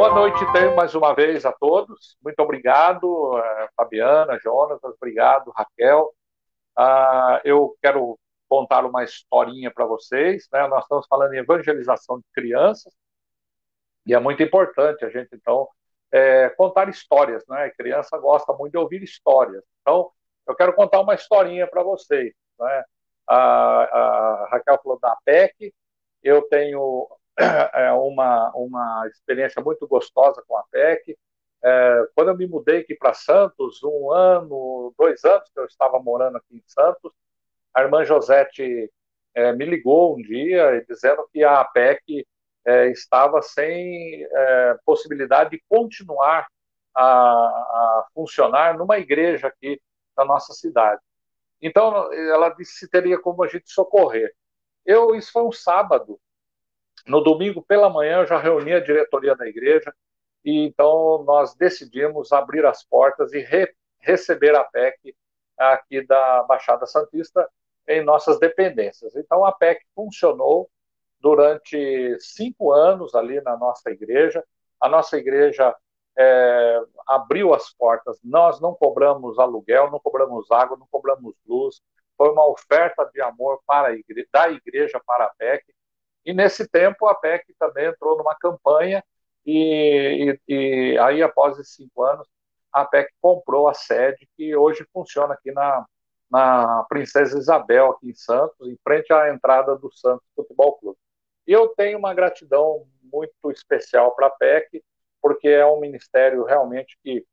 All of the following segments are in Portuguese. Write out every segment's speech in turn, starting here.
Boa noite, tenho mais uma vez a todos. Muito obrigado, Fabiana, Jonatas, obrigado, Raquel. Eu quero contar uma historinha para vocês, né? Nós estamos falando em evangelização de crianças e é muito importante a gente, então, contar histórias, né? A criança gosta muito de ouvir histórias. Então, eu quero contar uma historinha para vocês, né? A Raquel falou da PEC, eu tenho uma experiência muito gostosa com a PEC. Quando eu me mudei aqui para Santos, 1 ano, 2 anos que eu estava morando aqui em Santos, a irmã Josete me ligou um dia dizendo que a APEC estava sem possibilidade de continuar a funcionar numa igreja aqui da nossa cidade. Então, ela disse se teria como a gente socorrer. Isso foi um sábado. No domingo pela manhã, eu já reuni a diretoria da igreja e então nós decidimos abrir as portas e receber a PEC aqui da Baixada Santista em nossas dependências. Então, a PEC funcionou durante 5 anos ali na nossa igreja. A nossa igreja abriu as portas. Nós não cobramos aluguel, não cobramos água, não cobramos luz. Foi uma oferta de amor da igreja para a PEC. E nesse tempo a PEC também entrou numa campanha e aí após esses 5 anos a PEC comprou a sede que hoje funciona aqui na Princesa Isabel, aqui em Santos, em frente à entrada do Santos Futebol Clube. E eu tenho uma gratidão muito especial para a PEC, porque é um ministério realmente que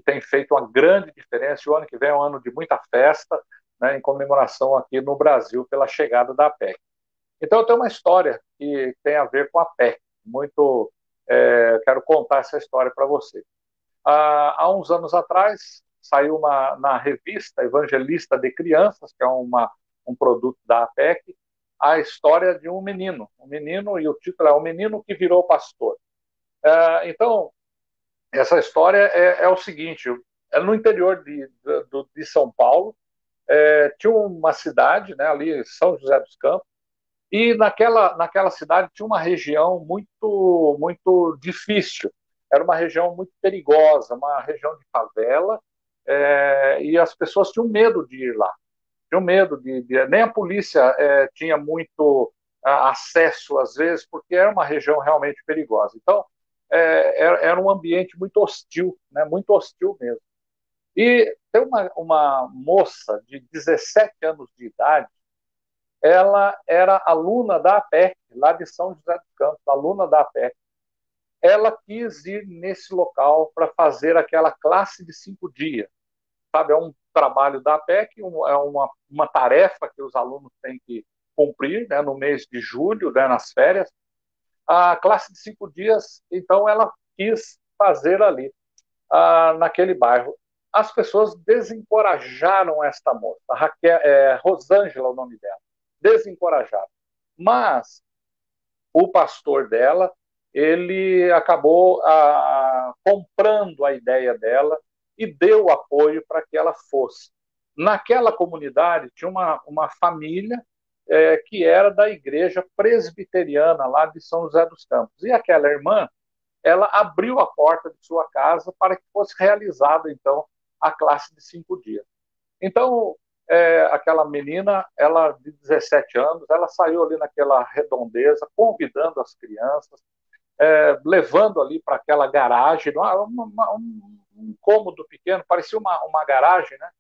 tem feito uma grande diferença. O ano que vem é um ano de muita festa, né, em comemoração aqui no Brasil pela chegada da PEC. Então, eu tenho uma história que tem a ver com a PEC. Quero contar essa história para você. Há uns anos atrás, saiu na revista Evangelista de Crianças, que é um produto da APEC, a história de um menino. E o título é O Menino que Virou Pastor. Então, essa história é o seguinte, no interior de São Paulo, tinha uma cidade, né, ali, São José dos Campos, e naquela cidade tinha uma região muito, muito difícil. Era uma região muito perigosa, uma região de favela, e as pessoas tinham medo de ir lá. Tinham medo nem a polícia tinha muito acesso, às vezes, porque era uma região realmente perigosa. Então, era um ambiente muito hostil, né, muito hostil mesmo. E tem uma moça de 17 anos de idade. Ela era aluna da APEC, lá de São José dos Campos, aluna da APEC. Ela quis ir nesse local para fazer aquela classe de 5 dias. Sabe, é um trabalho da APEC, é uma tarefa que os alunos têm que cumprir, né, no mês de julho, né, nas férias. A classe de 5 dias, então, ela quis fazer ali, naquele bairro. As pessoas desencorajaram esta moça. A Raquel, Rosângela é o nome dela. Desencorajaram. Mas o pastor dela, ele acabou comprando a ideia dela e deu apoio para que ela fosse. Naquela comunidade tinha uma família que era da igreja presbiteriana lá de São José dos Campos. E aquela irmã, ela abriu a porta de sua casa para que fosse realizada, então, a classe de 5 dias. Então, aquela menina, ela de 17 anos, ela saiu ali naquela redondeza, convidando as crianças, levando ali para aquela garagem, um cômodo pequeno, parecia uma garagem, né?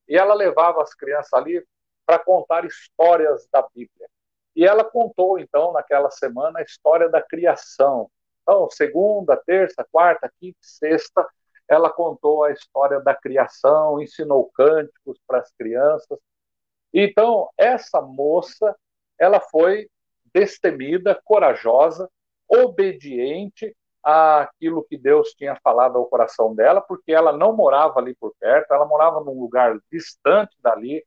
E ela levava as crianças ali para contar histórias da Bíblia. E ela contou, então, naquela semana, a história da criação. Então, segunda, terça, quarta, quinta, sexta, ela contou a história da criação, ensinou cânticos para as crianças. Então, essa moça, ela foi destemida, corajosa, obediente àquilo que Deus tinha falado ao coração dela, porque ela não morava ali por perto, ela morava num lugar distante dali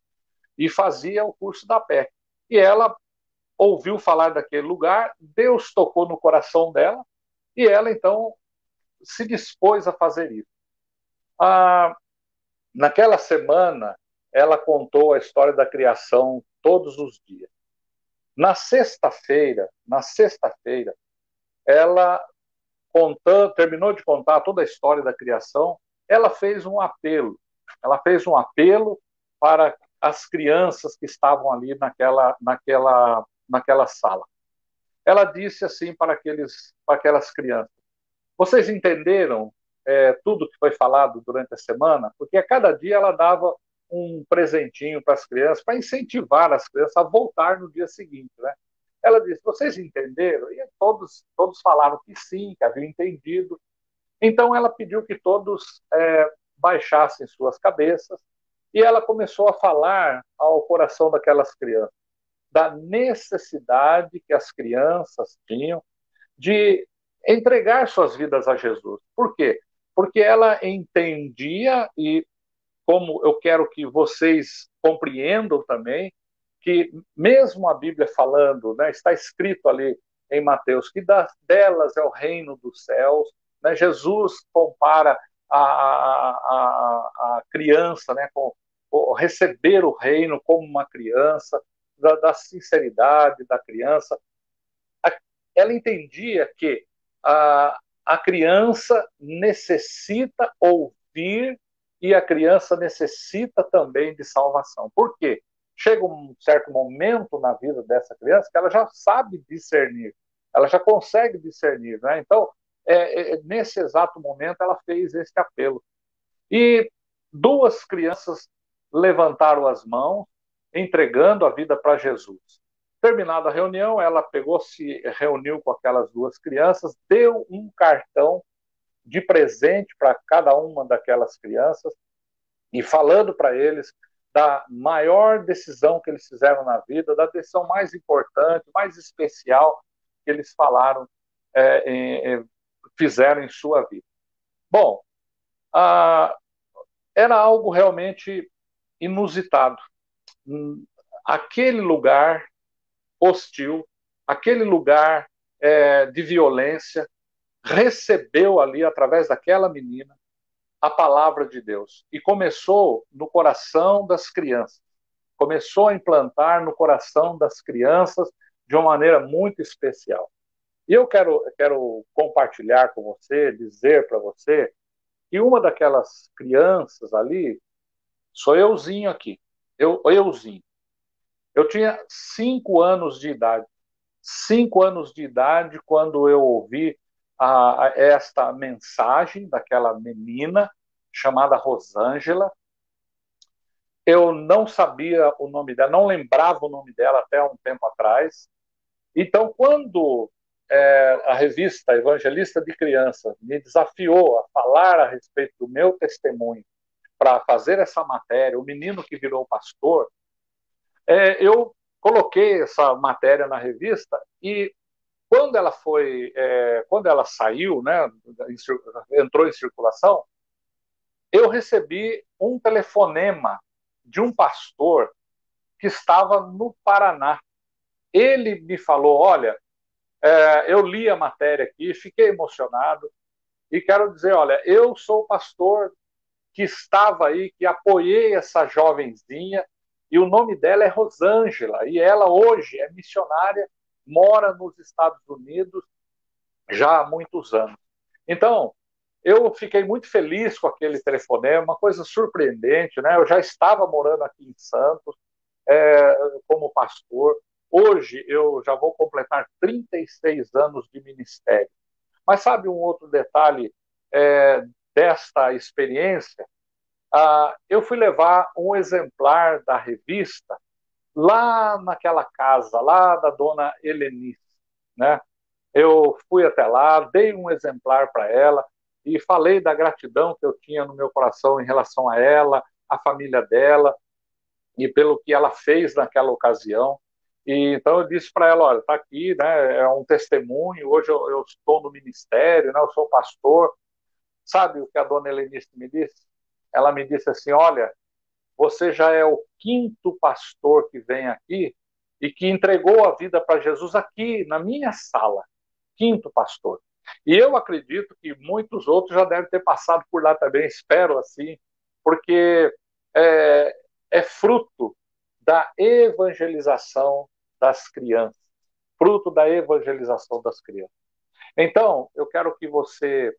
e fazia o curso da PEC. E ela ouviu falar daquele lugar, Deus tocou no coração dela e ela, então, se dispôs a fazer isso. Naquela semana, ela contou a história da criação todos os dias. Na sexta-feira, ela terminou de contar toda a história da criação, ela fez um apelo. Ela fez um apelo para as crianças que estavam ali naquela sala. Ela disse assim para aquelas crianças: vocês entenderam tudo que foi falado durante a semana? Porque a cada dia ela dava um presentinho para as crianças, para incentivar as crianças a voltar no dia seguinte, né? Ela disse: vocês entenderam? E todos falaram que sim, que haviam entendido. Então ela pediu que todos baixassem suas cabeças e ela começou a falar ao coração daquelas crianças da necessidade que as crianças tinham de entregar suas vidas a Jesus. Por quê? Porque ela entendia, e como eu quero que vocês compreendam também, que mesmo a Bíblia falando, né, está escrito ali em Mateus, que delas é o reino dos céus, né, Jesus compara a criança, né, com receber o reino como uma criança, da sinceridade da criança. Ela entendia que a criança necessita ouvir e a criança necessita também de salvação. Por quê? Chega um certo momento na vida dessa criança que ela já sabe discernir, ela já consegue discernir, né? Então, nesse exato momento, ela fez esse apelo. E duas crianças levantaram as mãos, entregando a vida para Jesus. Terminada a reunião, ela se reuniu com aquelas duas crianças, deu um cartão de presente para cada uma daquelas crianças e falando para eles da maior decisão que eles fizeram na vida, da decisão mais importante, mais especial que eles fizeram em sua vida. Bom, era algo realmente inusitado. Aquele lugar hostil, aquele lugar de violência, recebeu ali, através daquela menina, a palavra de Deus. E começou no coração das crianças. Começou a implantar no coração das crianças de uma maneira muito especial. E eu quero compartilhar com você, dizer para você, que uma daquelas crianças ali, sou euzinho aqui. Euzinho. Eu tinha 5 anos de idade. 5 anos de idade quando eu ouvi esta mensagem daquela menina chamada Rosângela. Eu não sabia o nome dela, não lembrava o nome dela até um tempo atrás. Então, quando a revista Evangelista de Crianças me desafiou a falar a respeito do meu testemunho para fazer essa matéria, o menino que virou pastor, eu coloquei essa matéria na revista e quando ela saiu, né, entrou em circulação, eu recebi um telefonema de um pastor que estava no Paraná. Ele me falou: olha, eu li a matéria aqui, fiquei emocionado e quero dizer, olha, eu sou o pastor que estava aí, que apoiei essa jovenzinha, e o nome dela é Rosângela, e ela hoje é missionária, mora nos Estados Unidos já há muitos anos. Então, eu fiquei muito feliz com aquele telefonema, uma coisa surpreendente, né? Eu já estava morando aqui em Santos, como pastor. Hoje eu já vou completar 36 anos de ministério. Mas sabe um outro detalhe desta experiência? Eu fui levar um exemplar da revista lá naquela casa, lá da dona Helenice, né? Eu fui até lá, dei um exemplar para ela e falei da gratidão que eu tinha no meu coração em relação a ela, a família dela e pelo que ela fez naquela ocasião. E então eu disse para ela: olha, está aqui, né? É um testemunho. Hoje eu estou no ministério, né? Eu sou pastor. Sabe o que a dona Helenice me disse? Ela me disse assim: olha, você já é o quinto pastor que vem aqui e que entregou a vida para Jesus aqui na minha sala. Quinto pastor. E eu acredito que muitos outros já devem ter passado por lá também, espero assim, porque é fruto da evangelização das crianças. Fruto da evangelização das crianças. Então, eu quero que você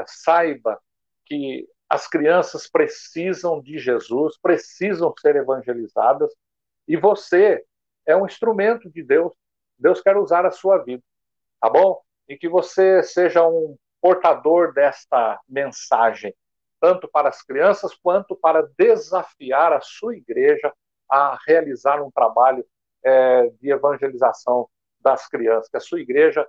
saiba que as crianças precisam de Jesus, precisam ser evangelizadas, e você é um instrumento de Deus. Deus quer usar a sua vida, tá bom? E que você seja um portador desta mensagem, tanto para as crianças quanto para desafiar a sua igreja a realizar um trabalho de evangelização das crianças, que a sua igreja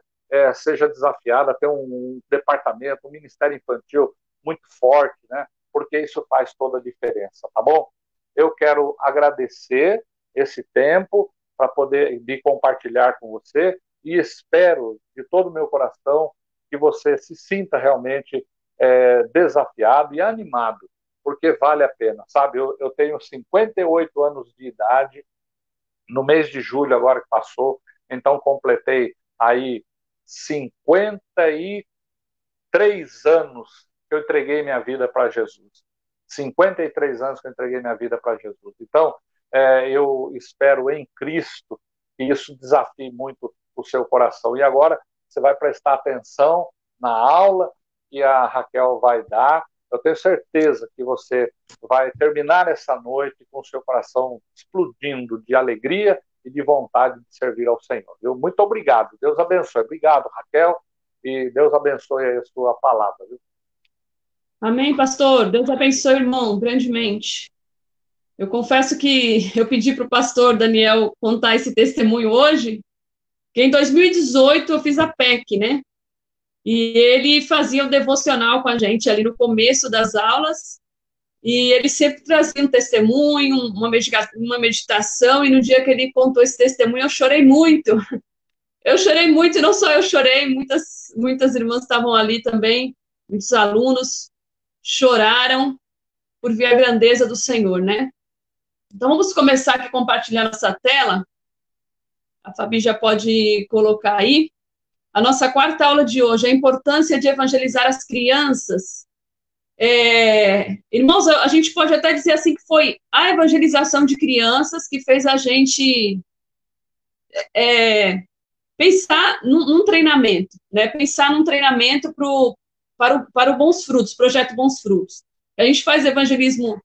seja desafiada a ter um departamento, um ministério infantil muito forte, né? Porque isso faz toda a diferença, tá bom? Eu quero agradecer esse tempo para poder vir compartilhar com você e espero de todo o meu coração que você se sinta realmente desafiado e animado, porque vale a pena, sabe? Eu tenho 58 anos de idade, no mês de julho agora que passou, então completei aí 53 anos que eu entreguei minha vida para Jesus. 53 anos que eu entreguei minha vida para Jesus. Então, eu espero em Cristo que isso desafie muito o seu coração. E agora você vai prestar atenção na aula que a Raquel vai dar. Eu tenho certeza que você vai terminar essa noite com o seu coração explodindo de alegria e de vontade de servir ao Senhor. Viu? Muito obrigado. Deus abençoe. Obrigado, Raquel, e Deus abençoe a sua palavra. Viu? Amém, pastor. Deus abençoe o irmão grandemente. Eu confesso que eu pedi para o pastor Daniel contar esse testemunho hoje, que em 2018 eu fiz a PEC, né? E ele fazia o devocional com a gente ali no começo das aulas, e ele sempre trazia um testemunho, uma meditação, e no dia que ele contou esse testemunho, eu chorei muito. Eu chorei muito, e não só eu chorei, muitas irmãs estavam ali também, muitos alunos choraram por ver a grandeza do Senhor, né? Então, vamos começar aqui a compartilhar nossa tela. A Fabi já pode colocar aí. A nossa quarta aula de hoje, a importância de evangelizar as crianças. Irmãos, a gente pode até dizer assim que foi a evangelização de crianças que fez a gente pensar num treinamento, né? Pensar num treinamento para o Bons Frutos, projeto Bons Frutos. A gente faz evangelismo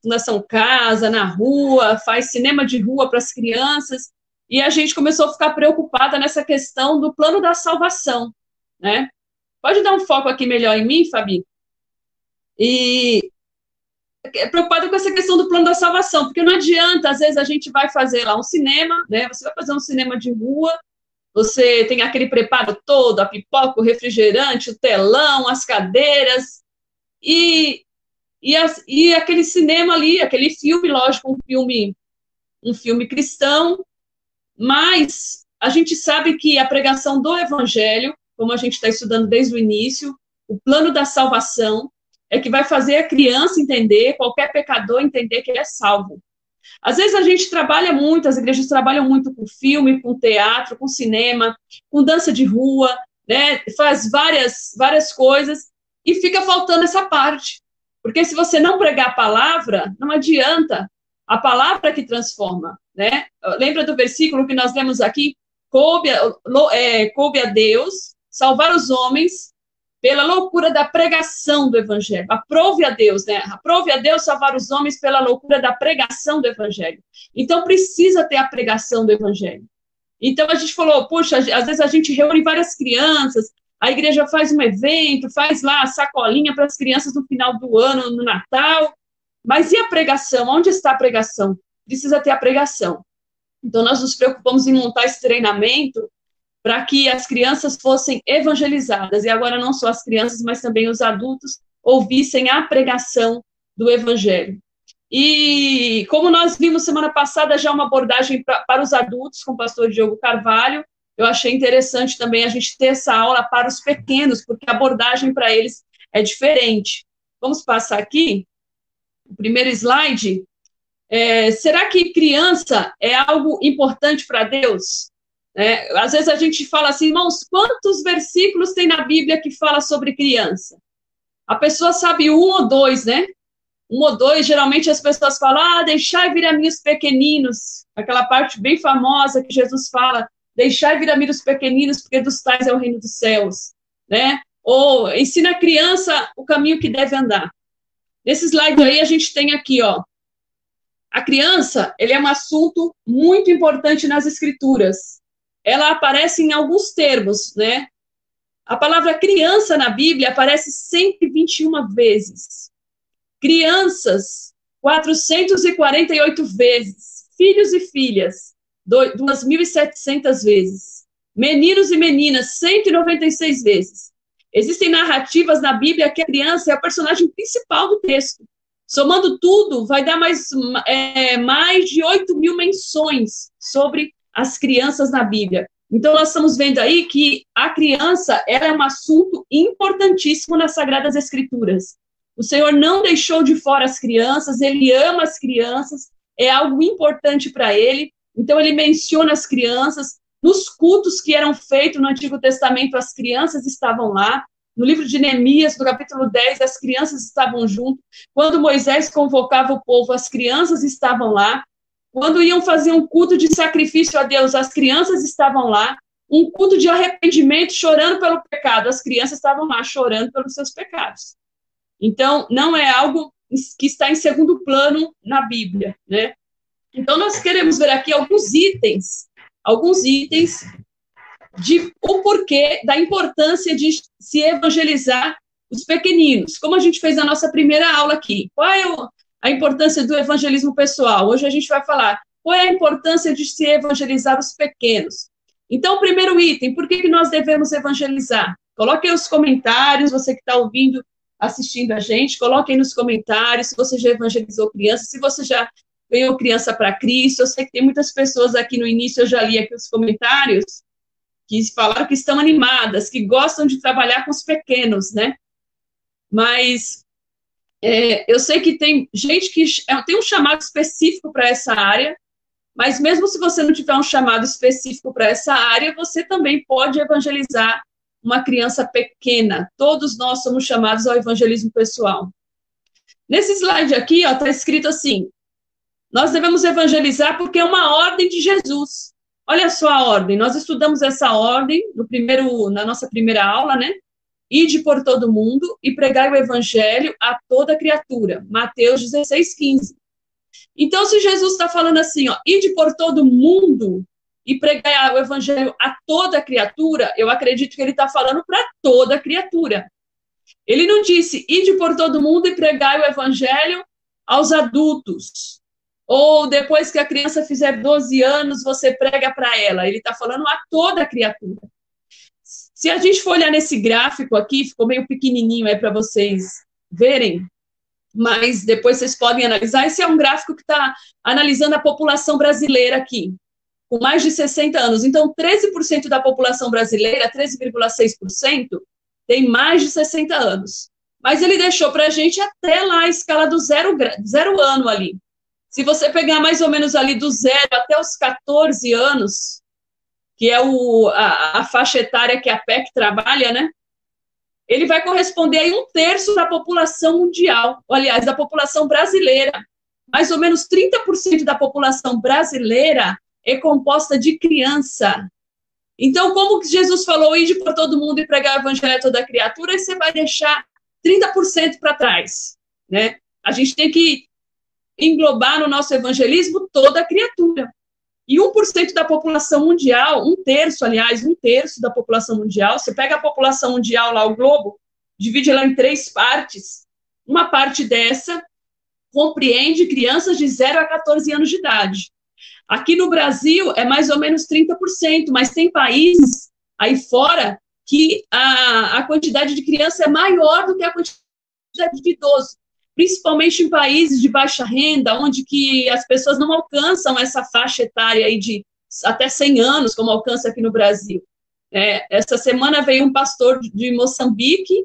Fundação Casa, na rua, faz cinema de rua para as crianças, e a gente começou a ficar preocupada nessa questão do plano da salvação, né? Pode dar um foco aqui melhor em mim, Fabi? E preocupada com essa questão do plano da salvação, porque não adianta, às vezes a gente vai fazer lá um cinema, né? Você vai fazer um cinema de rua, você tem aquele preparo todo, a pipoca, o refrigerante, o telão, as cadeiras, e aquele cinema ali, aquele filme, lógico, um filme cristão, mas a gente sabe que a pregação do evangelho, como a gente está estudando desde o início, o plano da salvação é que vai fazer a criança entender, qualquer pecador entender que ele é salvo. Às vezes a gente trabalha muito, as igrejas trabalham muito com filme, com teatro, com cinema, com dança de rua, né? Faz várias coisas e fica faltando essa parte. Porque se você não pregar a palavra, não adianta. A palavra que transforma, né? Lembra do versículo que nós lemos aqui? Coube a Deus salvar os homens pela loucura da pregação do evangelho. Aprove a Deus, né? Aprove a Deus salvar os homens pela loucura da pregação do evangelho. Então, precisa ter a pregação do evangelho. Então, a gente falou, puxa, às vezes a gente reúne várias crianças, a igreja faz um evento, faz lá a sacolinha para as crianças no final do ano, no Natal, mas e a pregação? Onde está a pregação? Precisa ter a pregação. Então, nós nos preocupamos em montar esse treinamento para que as crianças fossem evangelizadas, e agora não só as crianças, mas também os adultos ouvissem a pregação do evangelho. E como nós vimos semana passada já uma abordagem para os adultos com o pastor Diogo Carvalho, eu achei interessante também a gente ter essa aula para os pequenos, porque a abordagem para eles é diferente. Vamos passar aqui. O primeiro slide. Será que criança é algo importante para Deus? Às vezes a gente fala assim, irmãos, quantos versículos tem na Bíblia que fala sobre criança? A pessoa sabe um ou dois, né? Um ou dois, geralmente as pessoas falam, deixai vir a mim os pequeninos, aquela parte bem famosa que Jesus fala, deixai vir a mim os pequeninos, porque dos tais é o reino dos céus, né? Ou ensina a criança o caminho que deve andar. Nesse slide aí a gente tem aqui, ó, a criança, ele é um assunto muito importante nas escrituras. Ela aparece em alguns termos, né? A palavra criança na Bíblia aparece 121 vezes. Crianças, 448 vezes. Filhos e filhas, 2.700 vezes. Meninos e meninas, 196 vezes. Existem narrativas na Bíblia que a criança é a personagem principal do texto. Somando tudo, vai dar mais de 8.000 menções sobre as crianças na Bíblia. Então, nós estamos vendo aí que a criança é um assunto importantíssimo nas Sagradas Escrituras. O Senhor não deixou de fora as crianças, Ele ama as crianças, é algo importante para Ele. Então, Ele menciona as crianças. Nos cultos que eram feitos no Antigo Testamento, as crianças estavam lá. No livro de Neemias, no capítulo 10, as crianças estavam junto. Quando Moisés convocava o povo, as crianças estavam lá. Quando iam fazer um culto de sacrifício a Deus, as crianças estavam lá. Um culto de arrependimento, chorando pelo pecado, as crianças estavam lá chorando pelos seus pecados. Então, não é algo que está em segundo plano na Bíblia, né? Então, nós queremos ver aqui alguns itens de o porquê da importância de se evangelizar os pequeninos, como a gente fez na nossa primeira aula aqui. Qual é a importância do evangelismo pessoal? Hoje a gente vai falar qual é a importância de se evangelizar os pequenos. Então, o primeiro item, por que nós devemos evangelizar? Coloque aí os comentários, você que está ouvindo, assistindo a gente, coloque aí nos comentários se você já evangelizou criança, se você já ganhou criança para Cristo. Eu sei que tem muitas pessoas aqui no início, eu já li aqui os comentários, que falaram que estão animadas, que gostam de trabalhar com os pequenos, né? Mas eu sei que tem gente que tem um chamado específico para essa área, mas mesmo se você não tiver um chamado específico para essa área, você também pode evangelizar uma criança pequena. Todos nós somos chamados ao evangelismo pessoal. Nesse slide aqui, ó, está escrito assim: nós devemos evangelizar porque é uma ordem de Jesus. Olha só a ordem, nós estudamos essa ordem na nossa primeira aula, né? Ide por todo mundo e pregai o evangelho a toda criatura. Mateus 16:15. Então, se Jesus está falando assim, ó, ide por todo mundo e pregai o evangelho a toda criatura, eu acredito que ele está falando para toda criatura. Ele não disse, ide por todo mundo e pregai o evangelho aos adultos. Ou depois que a criança fizer 12 anos, você prega para ela. Ele está falando a toda criatura. Se a gente for olhar nesse gráfico aqui, ficou meio pequenininho aí para vocês verem, mas depois vocês podem analisar. Esse é um gráfico que está analisando a população brasileira aqui, com mais de 60 anos. Então, 13% da população brasileira, 13,6%, tem mais de 60 anos. Mas ele deixou para a gente até lá a escala do zero ano ali. Se você pegar mais ou menos ali do 0 até os 14 anos, que é a faixa etária que a PEC trabalha, né? Ele vai corresponder a 1/3 da população mundial, ou, aliás, da população brasileira. Mais ou menos 30% da população brasileira é composta de criança. Então, como que Jesus falou, ide por todo mundo e pregar o evangelho a toda criatura, e você vai deixar 30% para trás, né? A gente tem que englobar no nosso evangelismo toda a criatura. E 1% da população mundial, 1/3, aliás, 1/3 da população mundial, você pega a população mundial lá, o globo, divide ela em 3 partes, uma parte dessa compreende crianças de 0 a 14 anos de idade. Aqui no Brasil é mais ou menos 30%, mas tem países aí fora que a quantidade de criança é maior do que a quantidade de idoso, principalmente em países de baixa renda, onde que as pessoas não alcançam essa faixa etária aí de até 100 anos, como alcança aqui no Brasil. Essa semana veio um pastor de Moçambique,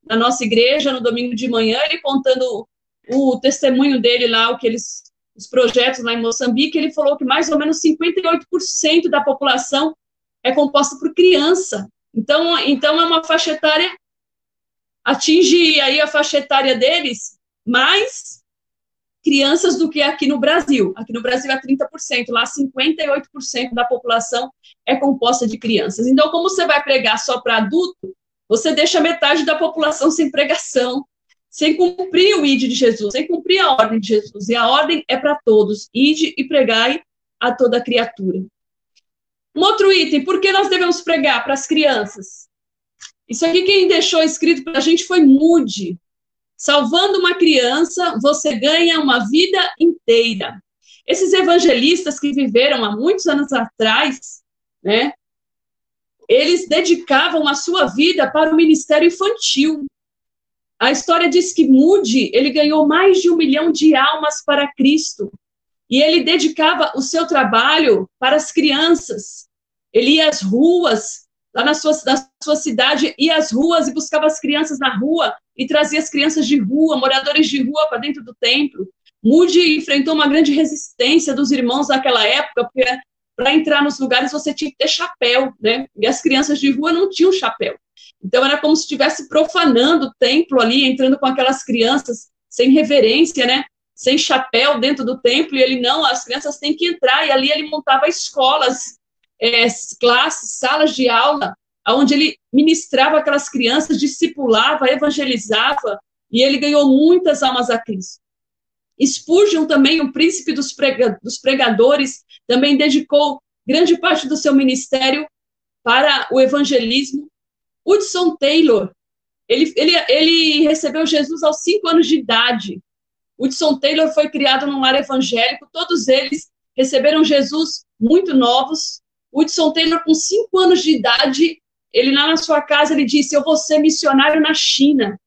na nossa igreja, no domingo de manhã, ele contando o testemunho dele lá, os projetos lá em Moçambique. Ele falou que mais ou menos 58% da população é composta por criança. Então é uma faixa etária, atinge aí a faixa etária deles, mais crianças do que aqui no Brasil. Aqui no Brasil é 30%, lá 58% da população é composta de crianças. Então, como você vai pregar só para adulto, você deixa metade da população sem pregação, sem cumprir o ide de Jesus, sem cumprir a ordem de Jesus. E a ordem é para todos, ide e pregai a toda criatura. Um outro item, por que nós devemos pregar para as crianças? Isso aqui quem deixou escrito para a gente foi Moody. Salvando uma criança, você ganha uma vida inteira. Esses evangelistas que viveram há muitos anos atrás, né, eles dedicavam a sua vida para o ministério infantil. A história diz que Moody, ele ganhou mais de 1 milhão de almas para Cristo. E ele dedicava o seu trabalho para as crianças. Ele ia às ruas, lá na sua cidade, ia às ruas e buscava as crianças na rua e trazia as crianças de rua, moradores de rua, para dentro do templo. Moody enfrentou uma grande resistência dos irmãos naquela época, porque para entrar nos lugares você tinha que ter chapéu, né? E as crianças de rua não tinham chapéu. Então era como se estivesse profanando o templo ali, entrando com aquelas crianças sem reverência, né? Sem chapéu dentro do templo, e ele não, as crianças têm que entrar, e ali ele montava escolas, classes, salas de aula, onde ele ministrava aquelas crianças, discipulava, evangelizava, e ele ganhou muitas almas a Cristo. Spurgeon também, o príncipe dos pregadores, também dedicou grande parte do seu ministério para o evangelismo. Hudson Taylor, ele recebeu Jesus aos 5 anos de idade. Hudson Taylor foi criado num lar evangélico, todos eles receberam Jesus muito novos. Hudson Taylor, com 5 anos de idade, ele lá na sua casa, ele disse, eu vou ser missionário na China.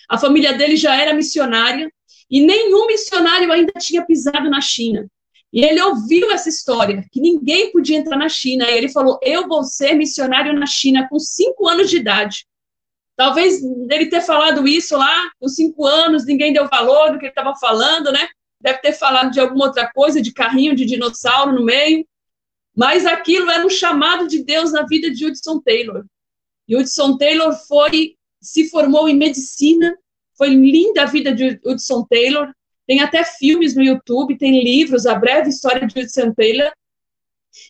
A família dele já era missionária, e nenhum missionário ainda tinha pisado na China. E ele ouviu essa história, que ninguém podia entrar na China, e ele falou, eu vou ser missionário na China, com 5 anos de idade. Talvez ele ter falado isso lá, com 5 anos, ninguém deu valor do que ele estava falando, né? Deve ter falado de alguma outra coisa, de carrinho de dinossauro no meio. Mas aquilo era um chamado de Deus na vida de Hudson Taylor. E Hudson Taylor se formou em medicina. Foi linda a vida de Hudson Taylor. Tem até filmes no YouTube, tem livros, A Breve História de Hudson Taylor.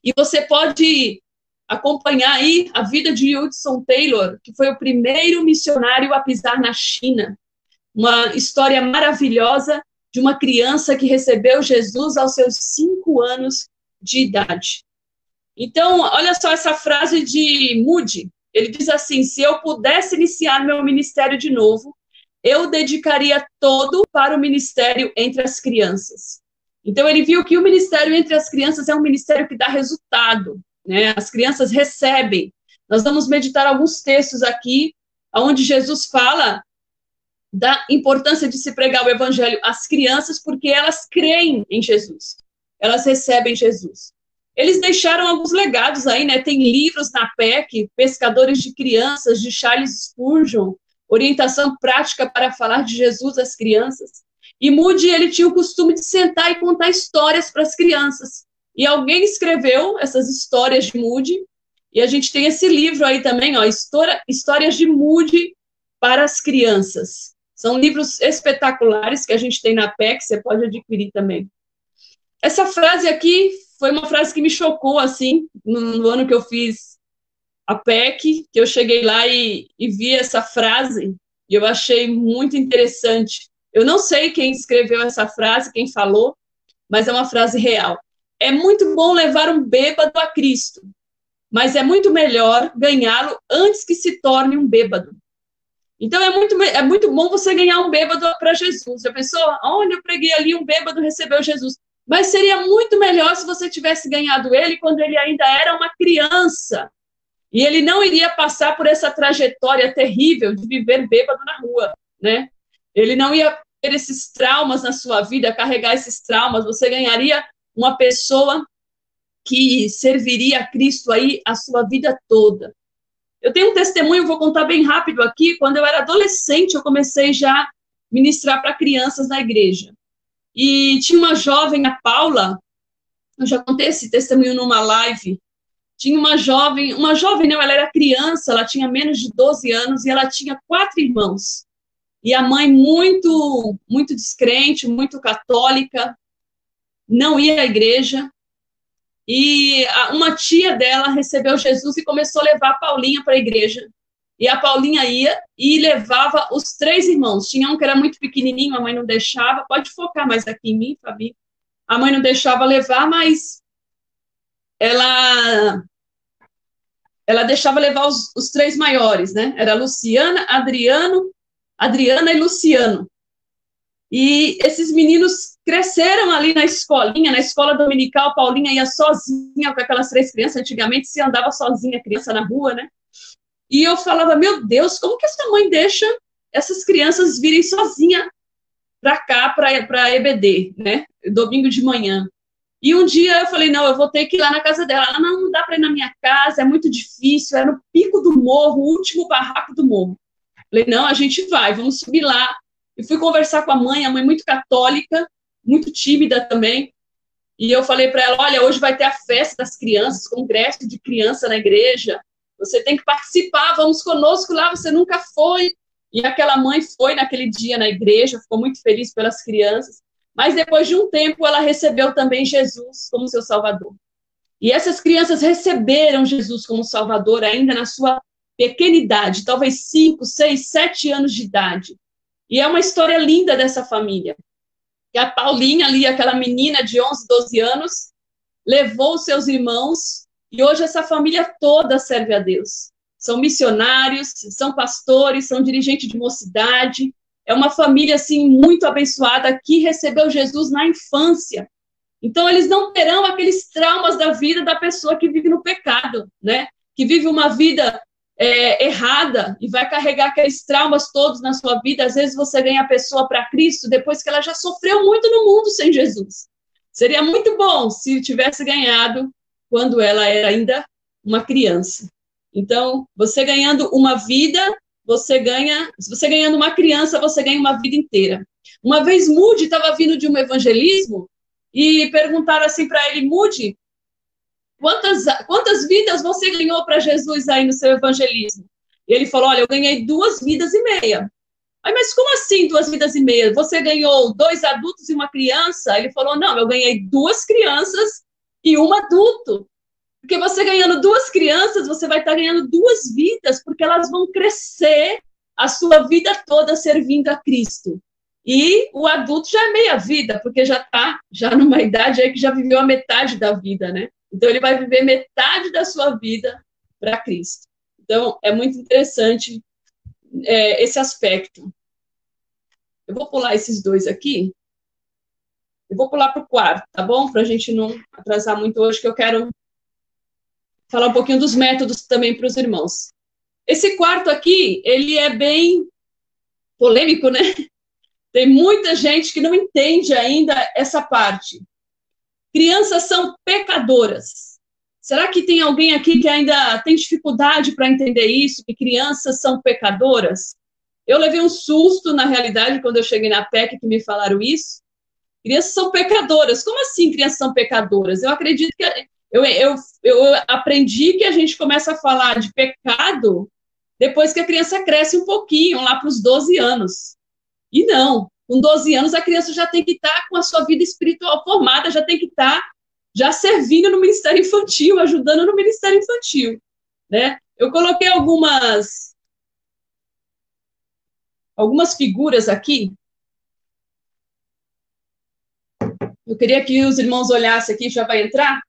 E você pode acompanhar aí a vida de Hudson Taylor, que foi o primeiro missionário a pisar na China. Uma história maravilhosa de uma criança que recebeu Jesus aos seus 5 anos de idade. Então, olha só essa frase de Moody. Ele diz assim, se eu pudesse iniciar meu ministério de novo, eu dedicaria todo para o ministério entre as crianças. Então, ele viu que o ministério entre as crianças é um ministério que dá resultado, né? As crianças recebem. Nós vamos meditar alguns textos aqui, onde Jesus fala da importância de se pregar o evangelho às crianças, porque elas creem em Jesus. Elas recebem Jesus. Eles deixaram alguns legados aí, né? Tem livros na PEC, Pescadores de Crianças, de Charles Spurgeon, Orientação Prática para Falar de Jesus às Crianças. E Moody, ele tinha o costume de sentar e contar histórias para as crianças. E alguém escreveu essas histórias de Moody, e a gente tem esse livro aí também, ó, Histórias de Moody para as Crianças. São livros espetaculares que a gente tem na PEC, você pode adquirir também. Essa frase aqui foi uma frase que me chocou, assim, no ano que eu fiz a PEC, que eu cheguei lá e vi essa frase, e eu achei muito interessante. Eu não sei quem escreveu essa frase, quem falou, mas é uma frase real. É muito bom levar um bêbado a Cristo, mas é muito melhor ganhá-lo antes que se torne um bêbado. Então, é muito bom você ganhar um bêbado para Jesus. A pessoa, olha, eu preguei ali, um bêbado recebeu Jesus. Mas seria muito melhor se você tivesse ganhado ele quando ele ainda era uma criança. E ele não iria passar por essa trajetória terrível de viver bêbado na rua, né? Ele não ia ter esses traumas na sua vida, carregar esses traumas. Você ganharia uma pessoa que serviria a Cristo aí a sua vida toda. Eu tenho um testemunho, vou contar bem rápido aqui. Quando eu era adolescente, eu comecei já a ministrar para crianças na igreja. E tinha uma jovem, a Paula, eu já contei esse testemunho numa live. Tinha uma jovem não, ela era criança, ela tinha menos de 12 anos e ela tinha 4 irmãos. e a mãe muito, muito descrente, muito católica, não ia à igreja, e uma tia dela recebeu Jesus e começou a levar a Paulinha para a igreja. E a Paulinha ia e levava os 3 irmãos. Tinha um que era muito pequenininho, a mãe não deixava. Pode focar mais aqui em mim, Fabi. A mãe não deixava levar, mas ela deixava levar os 3 maiores, né? Era Luciana, Adriana e Luciano. E esses meninos cresceram ali na escolinha, na escola dominical. Paulinha ia sozinha com aquelas 3 crianças. Antigamente se andava sozinha, criança na rua, né? E eu falava, meu Deus, como que essa mãe deixa essas crianças virem sozinha para cá, para EBD, né? Domingo de manhã. E um dia eu falei, não, eu vou ter que ir lá na casa dela. Ela, não dá para ir na minha casa, é muito difícil, é no pico do morro, o último barraco do morro. Falei, não, a gente vai, vamos subir lá. E fui conversar com a mãe muito católica, muito tímida também. E eu falei para ela, olha, hoje vai ter a festa das crianças, congresso de criança na igreja. Você tem que participar, vamos conosco lá, você nunca foi. E aquela mãe foi naquele dia na igreja, ficou muito feliz pelas crianças. Mas depois de um tempo, ela recebeu também Jesus como seu Salvador. E essas crianças receberam Jesus como Salvador ainda na sua pequena idade, talvez 5, 6, 7 anos de idade. E é uma história linda dessa família. Que a Paulinha ali, aquela menina de 11, 12 anos, levou seus irmãos e hoje essa família toda serve a Deus. São missionários, são pastores, são dirigentes de mocidade. É uma família, assim, muito abençoada que recebeu Jesus na infância. Então, eles não terão aqueles traumas da vida da pessoa que vive no pecado, né? Que vive uma vida errada e vai carregar aqueles traumas todos na sua vida. Às vezes você ganha a pessoa para Cristo depois que ela já sofreu muito no mundo sem Jesus. Seria muito bom se tivesse ganhado quando ela era ainda uma criança. Então, você ganhando uma vida, você ganha... Se você ganhando uma criança, você ganha uma vida inteira. Uma vez Moody estava vindo de um evangelismo e perguntaram assim para ele, Moody, quantas vidas você ganhou para Jesus aí no seu evangelismo? E ele falou, olha, eu ganhei 2,5 vidas. Aí, mas como assim 2,5 vidas? Você ganhou 2 adultos e uma criança? Ele falou, não, eu ganhei 2 crianças e um adulto. Porque você ganhando 2 crianças, você vai estar ganhando 2 vidas, porque elas vão crescer a sua vida toda servindo a Cristo. E o adulto já é meia vida, porque já está numa idade aí que já viveu a metade da vida, né? Então, ele vai viver metade da sua vida para Cristo. Então, é muito interessante esse aspecto. Eu vou pular esses 2 aqui. Eu vou pular para o 4, tá bom? Para a gente não atrasar muito hoje, que eu quero falar um pouquinho dos métodos também para os irmãos. Esse 4 aqui, ele é bem polêmico, né? Tem muita gente que não entende ainda essa parte. Crianças são pecadoras. Será que tem alguém aqui que ainda tem dificuldade para entender isso, que crianças são pecadoras? Eu levei um susto, na realidade, quando eu cheguei na PEC, que me falaram isso. Crianças são pecadoras. Como assim crianças são pecadoras? Eu acredito que... Eu aprendi que a gente começa a falar de pecado depois que a criança cresce um pouquinho, lá para os 12 anos. E não, com 12 anos a criança já tem que estar com a sua vida espiritual formada, já tem que estar já servindo no Ministério Infantil, ajudando no Ministério Infantil, né? Eu coloquei algumas figuras aqui. Eu queria que os irmãos olhassem aqui, já vai entrar.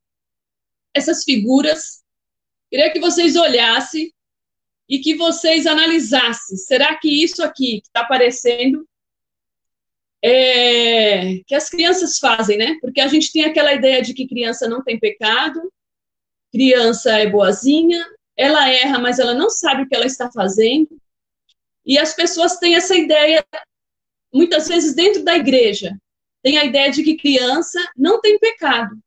Essas figuras, queria que vocês olhassem e que vocês analisassem. Será que isso aqui que está aparecendo que as crianças fazem, né? Porque a gente tem aquela ideia de que criança não tem pecado, criança é boazinha, ela erra, mas ela não sabe o que ela está fazendo. E as pessoas têm essa ideia, muitas vezes dentro da igreja, tem a ideia de que criança não tem pecado.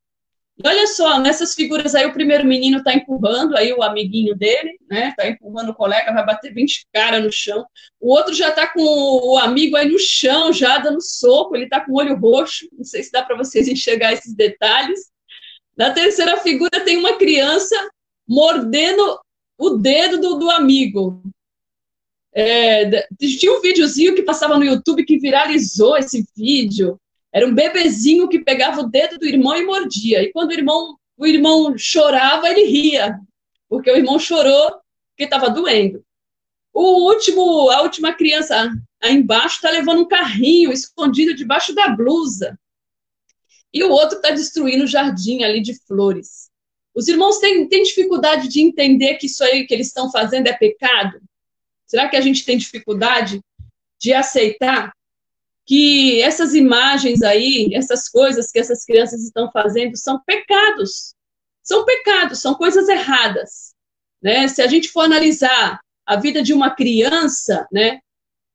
E olha só, nessas figuras aí, o primeiro menino está empurrando aí o amiguinho dele, né? Está empurrando o colega, vai bater 20 caras no chão. O outro já está com o amigo aí no chão, já dando soco, ele está com o olho roxo. Não sei se dá para vocês enxergar esses detalhes. Na terceira figura tem uma criança mordendo o dedo do amigo. Tinha um videozinho que passava no YouTube que viralizou esse vídeo. Era um bebezinho que pegava o dedo do irmão e mordia. E quando o irmão chorava, ele ria, porque o irmão chorou porque estava doendo. A última criança aí embaixo está levando um carrinho escondido debaixo da blusa. E o outro está destruindo o jardim ali de flores. Os irmãos têm dificuldade de entender que isso aí que eles estão fazendo é pecado? Será que a gente tem dificuldade de aceitar que essas imagens aí, essas coisas que essas crianças estão fazendo são pecados? São pecados, são coisas erradas, né? Se a gente for analisar a vida de uma criança, né?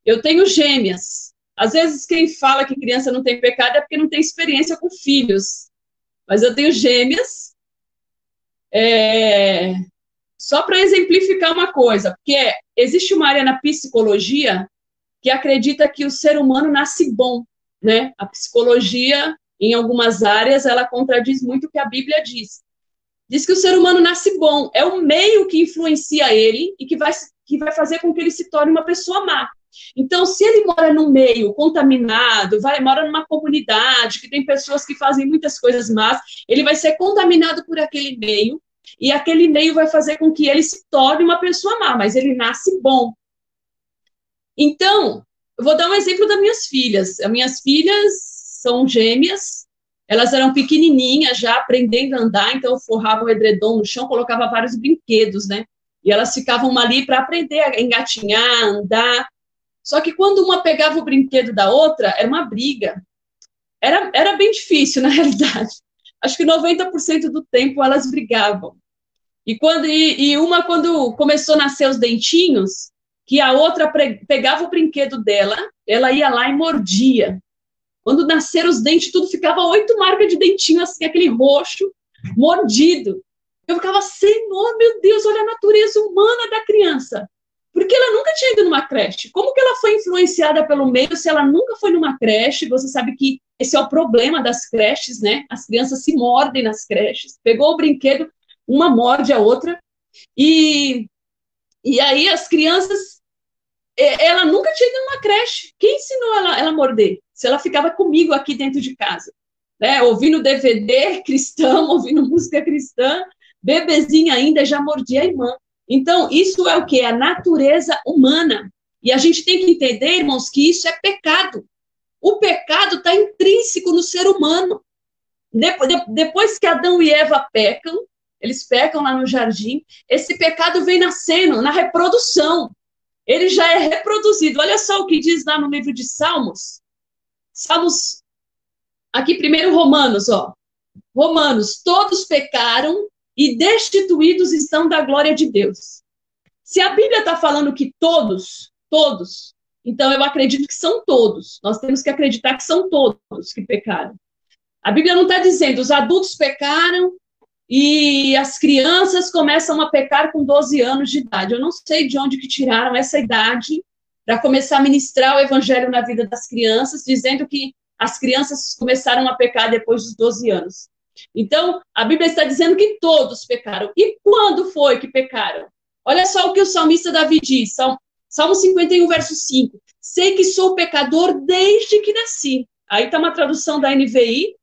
Eu tenho gêmeas. Às vezes quem fala que criança não tem pecado é porque não tem experiência com filhos. Mas eu tenho gêmeas. Só para exemplificar uma coisa, porque existe uma área na psicologia que acredita que o ser humano nasce bom, né? A psicologia, em algumas áreas, ela contradiz muito o que a Bíblia diz. Diz que o ser humano nasce bom, é o meio que influencia ele e que vai fazer com que ele se torne uma pessoa má. Então, se ele mora num meio contaminado, mora numa comunidade que tem pessoas que fazem muitas coisas más, ele vai ser contaminado por aquele meio, e aquele meio vai fazer com que ele se torne uma pessoa má, mas ele nasce bom. Então, eu vou dar um exemplo das minhas filhas. As minhas filhas são gêmeas, elas eram pequenininhas já, aprendendo a andar, então eu forrava o edredom no chão, colocava vários brinquedos, né? E elas ficavam ali para aprender a engatinhar, andar. Só que quando uma pegava o brinquedo da outra, era uma briga. Era bem difícil, na realidade. Acho que 90% do tempo elas brigavam. E uma, quando começou a nascer os dentinhos, que a outra pegava o brinquedo dela, ela ia lá e mordia. Quando nasceram os dentes, tudo ficava 8 marcas de dentinho, assim, aquele roxo, mordido. Eu ficava, Senhor, meu Deus, olha a natureza humana da criança. Porque ela nunca tinha ido numa creche. Como que ela foi influenciada pelo meio se ela nunca foi numa creche? Você sabe que esse é o problema das creches, né? As crianças se mordem nas creches. Pegou o brinquedo, uma morde a outra. E aí as crianças... Ela nunca tinha ido numa creche. Quem ensinou ela a morder? Se ela ficava comigo aqui dentro de casa, né? Ouvindo DVD cristão, ouvindo música cristã, bebezinha ainda, já mordia a irmã. Então, isso é o que? A natureza humana. E a gente tem que entender, irmãos, que isso é pecado. O pecado está intrínseco no ser humano. Depois que Adão e Eva pecam, eles pecam lá no jardim, esse pecado vem nascendo na reprodução. Ele já é reproduzido. Olha só o que diz lá no livro de Salmos. Salmos, aqui primeiro Romanos, ó. Romanos, todos pecaram e destituídos estão da glória de Deus. Se a Bíblia está falando que todos, então eu acredito que são todos. Nós temos que acreditar que são todos que pecaram. A Bíblia não está dizendo os adultos pecaram e as crianças começam a pecar com 12 anos de idade. Eu não sei de onde que tiraram essa idade para começar a ministrar o evangelho na vida das crianças, dizendo que as crianças começaram a pecar depois dos 12 anos. Então, a Bíblia está dizendo que todos pecaram. E quando foi que pecaram? Olha só o que o salmista Davi diz, Salmo 51, verso 5. Sei que sou pecador desde que nasci. Aí está uma tradução da NVI.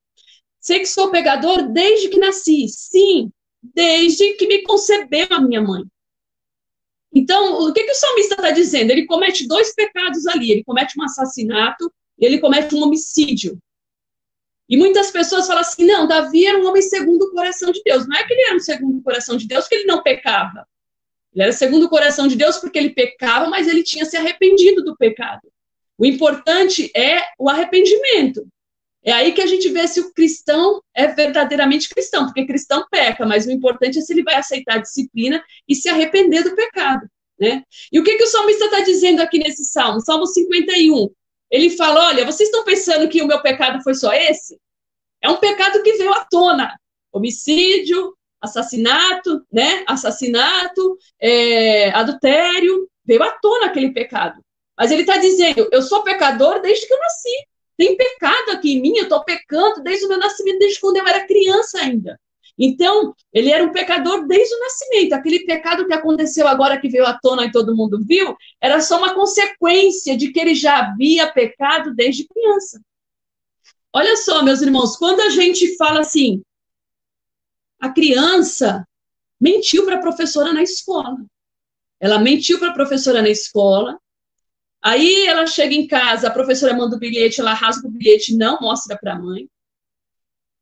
Sei que sou pecador desde que nasci. Sim, desde que me concebeu a minha mãe. Então, o que o salmista está dizendo? Ele comete 2 pecados ali. Ele comete um assassinato e ele comete um homicídio. E muitas pessoas falam assim, não, Davi era um homem segundo o coração de Deus. Não é que ele era um segundo o coração de Deus, que ele não pecava. Ele era segundo o coração de Deus porque ele pecava, mas ele tinha se arrependido do pecado. O importante é o arrependimento. É aí que a gente vê se o cristão é verdadeiramente cristão, porque cristão peca, mas o importante é se ele vai aceitar a disciplina e se arrepender do pecado, né? E o que o salmista está dizendo aqui nesse salmo? Salmo 51. Ele fala, olha, vocês estão pensando que o meu pecado foi só esse? É um pecado que veio à tona. Homicídio, assassinato, né? Adultério, veio à tona aquele pecado. Mas ele está dizendo, eu sou pecador desde que eu nasci. Tem pecado aqui em mim, eu estou pecando desde o meu nascimento, desde quando eu era criança ainda. Então, ele era um pecador desde o nascimento. Aquele pecado que aconteceu agora, que veio à tona e todo mundo viu, era só uma consequência de que ele já havia pecado desde criança. Olha só, meus irmãos, quando a gente fala assim, a criança mentiu para a professora na escola. Ela mentiu para a professora na escola. Aí ela chega em casa, a professora manda o bilhete, ela rasga o bilhete, não mostra para a mãe.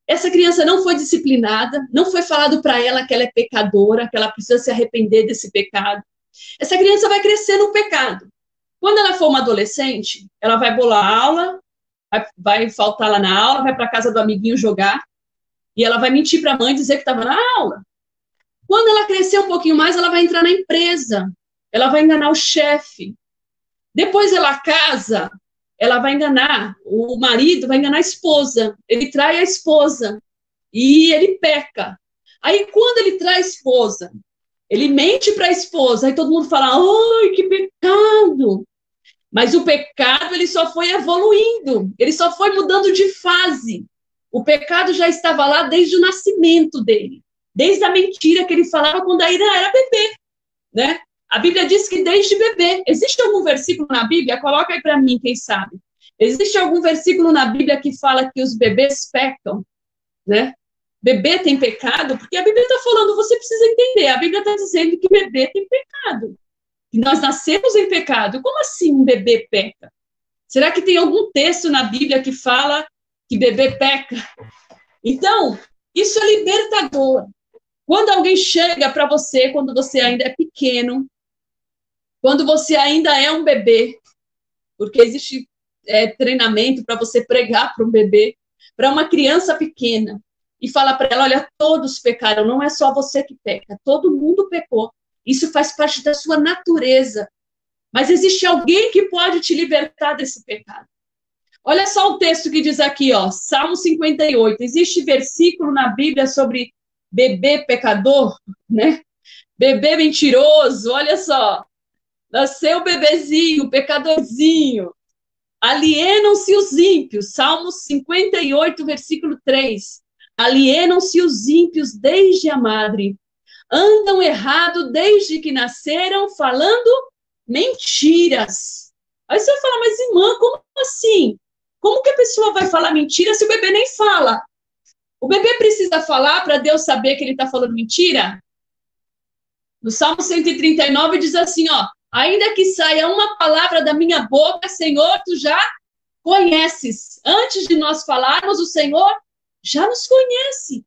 Essa criança não foi disciplinada, não foi falado para ela que ela é pecadora, que ela precisa se arrepender desse pecado. Essa criança vai crescer no pecado. Quando ela for uma adolescente, ela vai bolar aula, vai faltar lá na aula, vai para a casa do amiguinho jogar, e ela vai mentir para a mãe, dizer que estava na aula. Quando ela crescer um pouquinho mais, ela vai entrar na empresa, ela vai enganar o chefe. Depois ela casa, ela vai enganar o marido, vai enganar a esposa. Ele trai a esposa e ele peca. Aí, quando ele trai a esposa, ele mente para a esposa, aí todo mundo fala, ai, que pecado. Mas o pecado, ele só foi evoluindo, ele só foi mudando de fase. O pecado já estava lá desde o nascimento dele, desde a mentira que ele falava quando ainda era bebê, né? A Bíblia diz que desde bebê. Existe algum versículo na Bíblia? Coloca aí para mim, quem sabe. Existe algum versículo na Bíblia que fala que os bebês pecam, né? Bebê tem pecado? Porque a Bíblia está falando, você precisa entender, a Bíblia está dizendo que bebê tem pecado. Que nós nascemos em pecado. Como assim um bebê peca? Será que tem algum texto na Bíblia que fala que bebê peca? Então, isso é libertador. Quando alguém chega para você, quando você ainda é pequeno, quando você ainda é um bebê, porque existe treinamento para você pregar para um bebê, para uma criança pequena, e falar para ela, olha, todos pecaram, não é só você que peca, todo mundo pecou. Isso faz parte da sua natureza. Mas existe alguém que pode te libertar desse pecado. Olha só o texto que diz aqui, ó, Salmo 58. Existe versículo na Bíblia sobre bebê pecador, né? Bebê mentiroso, olha só. Nasceu bebezinho, pecadorzinho. Alienam-se os ímpios. Salmo 58, versículo 3. Alienam-se os ímpios desde a madre. Andam errado desde que nasceram, falando mentiras. Aí você vai falar, mas irmã, como assim? Como que a pessoa vai falar mentira se o bebê nem fala? O bebê precisa falar para Deus saber que ele está falando mentira? No Salmo 139 diz assim, ó, ainda que saia uma palavra da minha boca, Senhor, tu já conheces. Antes de nós falarmos, o Senhor já nos conhece.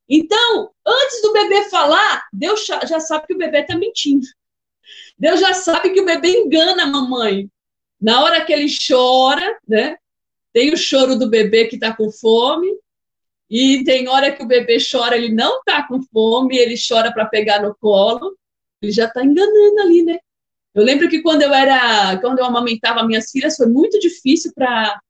Então, antes do bebê falar, Deus já sabe que o bebê está mentindo. Deus já sabe que o bebê engana a mamãe. Na hora que ele chora, né? Tem o choro do bebê que está com fome, e tem hora que o bebê chora, ele não está com fome, ele chora para pegar no colo, ele já está enganando ali, né? Eu lembro que quando eu amamentava minhas filhas, foi muito difícil para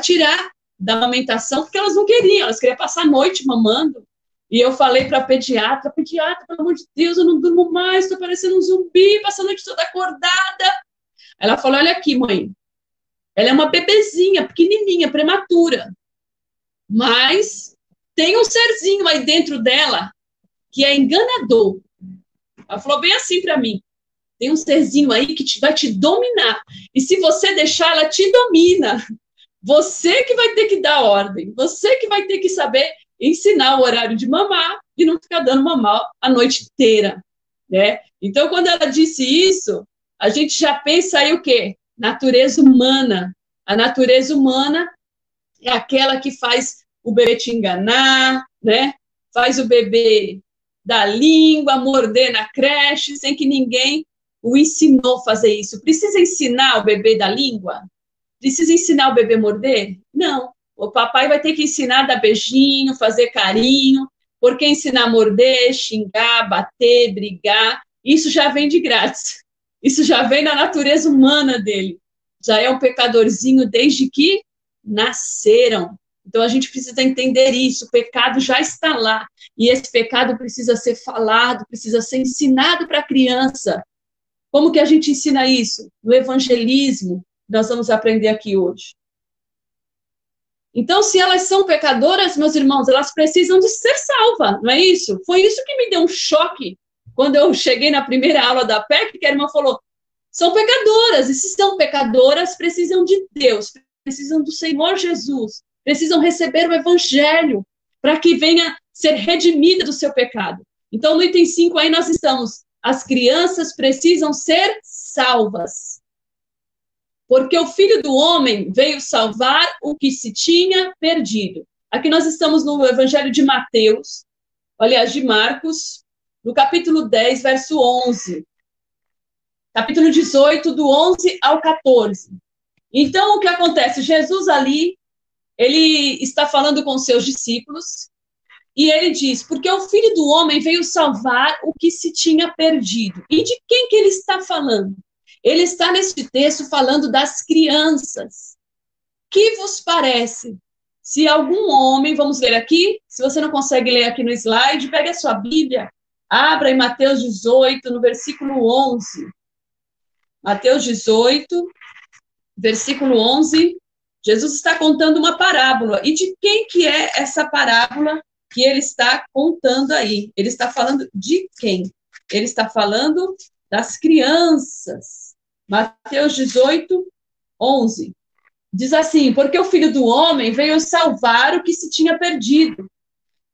tirar da amamentação, porque elas não queriam, elas queriam passar a noite mamando. E eu falei para a pediatra, pelo amor de Deus, eu não durmo mais, estou parecendo um zumbi, passando a noite toda acordada. Ela falou, olha aqui, mãe, ela é uma bebezinha, pequenininha, prematura, mas tem um serzinho aí dentro dela que é enganador. Ela falou bem assim para mim, tem um serzinho aí que vai te dominar, e se você deixar, ela te domina. Você que vai ter que dar ordem, você que vai ter que saber ensinar o horário de mamar e não ficar dando mamar a noite inteira, né? Então, quando ela disse isso, a gente já pensa aí o quê? Natureza humana. A natureza humana é aquela que faz o bebê te enganar, né? Faz o bebê dar língua, morder na creche, sem que ninguém o ensinou a fazer isso. Precisa ensinar o bebê da língua? Precisa ensinar o bebê a morder? Não. O papai vai ter que ensinar a dar beijinho, fazer carinho, porque ensinar a morder, xingar, bater, brigar, isso já vem de grátis. Isso já vem da natureza humana dele. Já é um pecadorzinho desde que nasceram. Então, a gente precisa entender isso. O pecado já está lá. E esse pecado precisa ser falado, precisa ser ensinado para a criança. Como que a gente ensina isso? No evangelismo. Nós vamos aprender aqui hoje. Então, se elas são pecadoras, meus irmãos, elas precisam de ser salvas, não é isso? Foi isso que me deu um choque quando eu cheguei na primeira aula da PEC, que a irmã falou, são pecadoras, e se são pecadoras, precisam de Deus, precisam do Senhor Jesus, precisam receber o evangelho, para que venha ser redimida do seu pecado. Então, no item 5, aí nós estamos, as crianças precisam ser salvas. Porque o Filho do Homem veio salvar o que se tinha perdido. Aqui nós estamos no Evangelho de Mateus, aliás, de Marcos, no capítulo 10, verso 11. Capítulo 18, do 11 ao 14. Então, o que acontece? Jesus ali, ele está falando com os seus discípulos, e ele diz, porque o Filho do Homem veio salvar o que se tinha perdido. E de quem que ele está falando? Ele está neste texto falando das crianças. Que vos parece? Se algum homem, vamos ler aqui, se você não consegue ler aqui no slide, pegue a sua Bíblia, abra em Mateus 18, no versículo 11. Mateus 18, versículo 11, Jesus está contando uma parábola. E de quem que é essa parábola que ele está contando aí? Ele está falando de quem? Ele está falando das crianças. Mateus 18, 11. Diz assim, porque o Filho do Homem veio salvar o que se tinha perdido.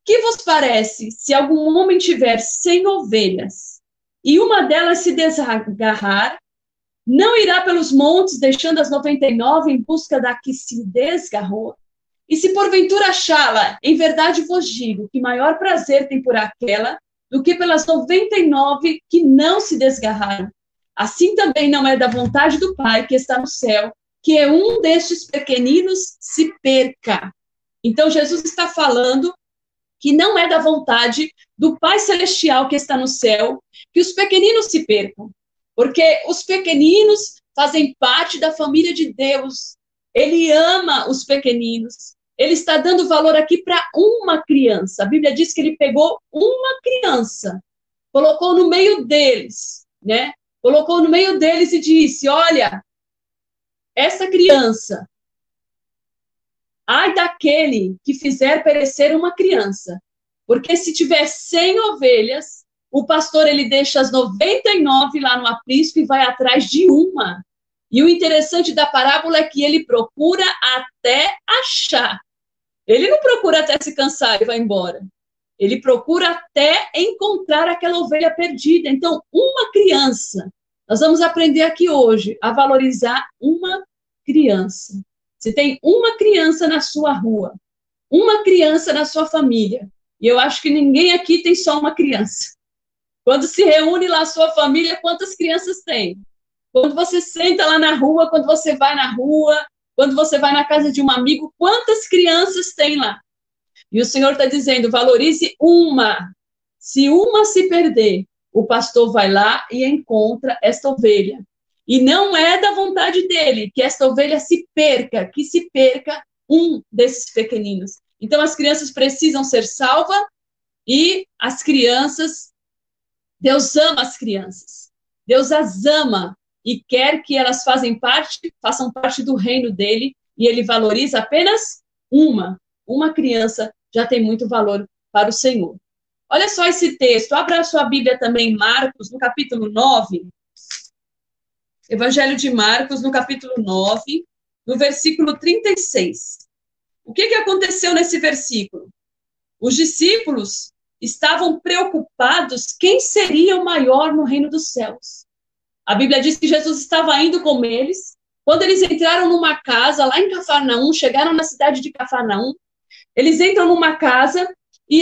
Que vos parece, se algum homem tiver 100 ovelhas, e uma delas se desgarrar, não irá pelos montes, deixando as 99 em busca da que se desgarrou? E se porventura achá-la, em verdade vos digo, que maior prazer tem por aquela, do que pelas 99 que não se desgarraram. Assim também não é da vontade do Pai que está no céu, que um destes pequeninos se perca. Então, Jesus está falando que não é da vontade do Pai Celestial que está no céu, que os pequeninos se percam. Porque os pequeninos fazem parte da família de Deus. Ele ama os pequeninos. Ele está dando valor aqui para uma criança. A Bíblia diz que ele pegou uma criança, colocou no meio deles, né? Colocou no meio deles e disse, olha, essa criança, ai daquele que fizer perecer uma criança, porque se tiver 100 ovelhas, o pastor ele deixa as 99 lá no aprisco e vai atrás de uma. E o interessante da parábola é que ele procura até achar. Ele não procura até se cansar e vai embora. Ele procura até encontrar aquela ovelha perdida. Então, uma criança. Nós vamos aprender aqui hoje a valorizar uma criança. Se tem uma criança na sua rua, uma criança na sua família, e eu acho que ninguém aqui tem só uma criança. Quando se reúne lá a sua família, quantas crianças tem? Quando você senta lá na rua, quando você vai na rua, quando você vai na casa de um amigo, quantas crianças tem lá? E o Senhor está dizendo, valorize uma. Se uma se perder, o pastor vai lá e encontra esta ovelha. E não é da vontade dele que esta ovelha se perca, que se perca um desses pequeninos. Então, as crianças precisam ser salvas e as crianças, Deus ama as crianças. Deus as ama e quer que elas façam parte do reino dele, e ele valoriza apenas uma. Uma criança já tem muito valor para o Senhor. Olha só esse texto, abra a sua Bíblia também, Marcos, no capítulo 9, Evangelho de Marcos, no capítulo 9, no versículo 36. O que aconteceu nesse versículo? Os discípulos estavam preocupados quem seria o maior no reino dos céus. A Bíblia diz que Jesus estava indo com eles. Quando eles entraram numa casa lá em Cafarnaum, chegaram na cidade de Cafarnaum, eles entram numa casa e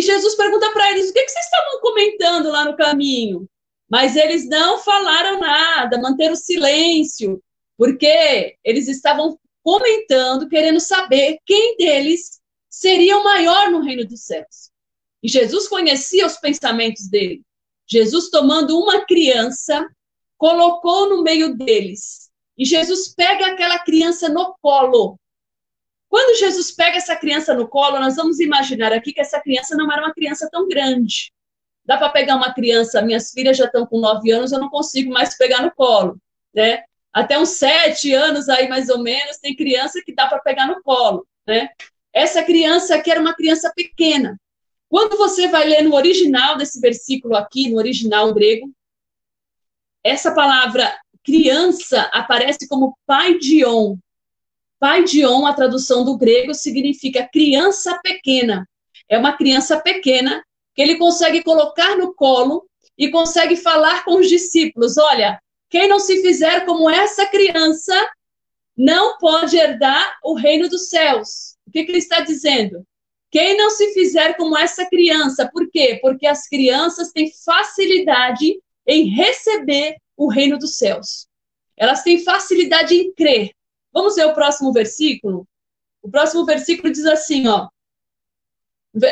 Jesus pergunta para eles, o que vocês estavam comentando lá no caminho? Mas eles não falaram nada, manteram silêncio, porque eles estavam comentando, querendo saber quem deles seria o maior no reino dos céus. E Jesus conhecia os pensamentos dele. Jesus, tomando uma criança, colocou no meio deles. E Jesus pega aquela criança no colo. Quando Jesus pega essa criança no colo, nós vamos imaginar aqui que essa criança não era uma criança tão grande. Dá para pegar uma criança, minhas filhas já estão com 9 anos, eu não consigo mais pegar no colo, né? até uns 7 anos aí, mais ou menos, tem criança que dá para pegar no colo, né? Essa criança aqui era uma criança pequena. Quando você vai ler no original desse versículo aqui, no original grego, essa palavra criança aparece como paidion. Paidion, a tradução do grego, significa criança pequena. É uma criança pequena que ele consegue colocar no colo e consegue falar com os discípulos. Olha, quem não se fizer como essa criança não pode herdar o reino dos céus. O que ele está dizendo? Quem não se fizer como essa criança. Por quê? Porque as crianças têm facilidade em receber o reino dos céus. Elas têm facilidade em crer. Vamos ver o próximo versículo? O próximo versículo diz assim, ó.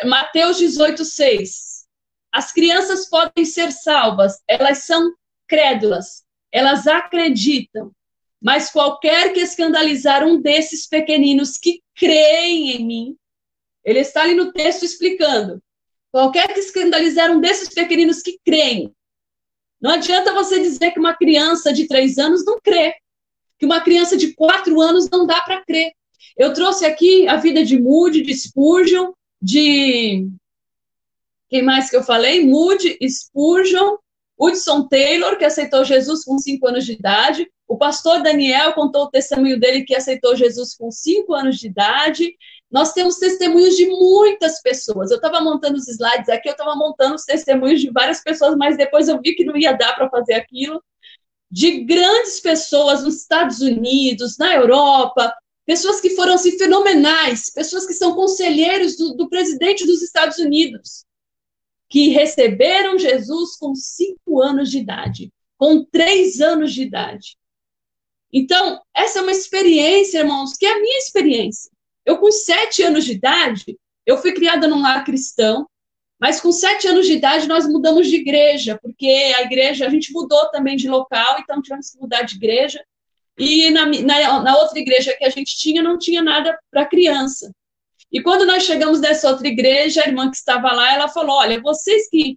Mateus 18:6. As crianças podem ser salvas, elas são crédulas, elas acreditam, mas qualquer que escandalizar um desses pequeninos que creem em mim, ele está ali no texto explicando, qualquer que escandalizar um desses pequeninos que creem, não adianta você dizer que uma criança de 3 anos não crê, que uma criança de 4 anos não dá para crer. Eu trouxe aqui a vida de Moody, de Spurgeon, de... Quem mais que eu falei? Moody, Spurgeon, Hudson Taylor, que aceitou Jesus com 5 anos de idade. O pastor Daniel contou o testemunho dele que aceitou Jesus com 5 anos de idade. Nós temos testemunhos de muitas pessoas. Eu estava montando os slides aqui, eu estava montando os testemunhos de várias pessoas, mas depois eu vi que não ia dar para fazer aquilo. De grandes pessoas nos Estados Unidos, na Europa, pessoas que foram assim, fenomenais, pessoas que são conselheiros do presidente dos Estados Unidos, que receberam Jesus com 5 anos de idade, com 3 anos de idade. Então, essa é uma experiência, irmãos, que é a minha experiência. Eu, com 7 anos de idade, eu fui criada num lar cristão, mas com 7 anos de idade nós mudamos de igreja, porque a igreja, a gente mudou também de local, então tivemos que mudar de igreja. E na outra igreja que a gente tinha, não tinha nada para criança. E quando nós chegamos nessa outra igreja, a irmã que estava lá, ela falou, olha, vocês que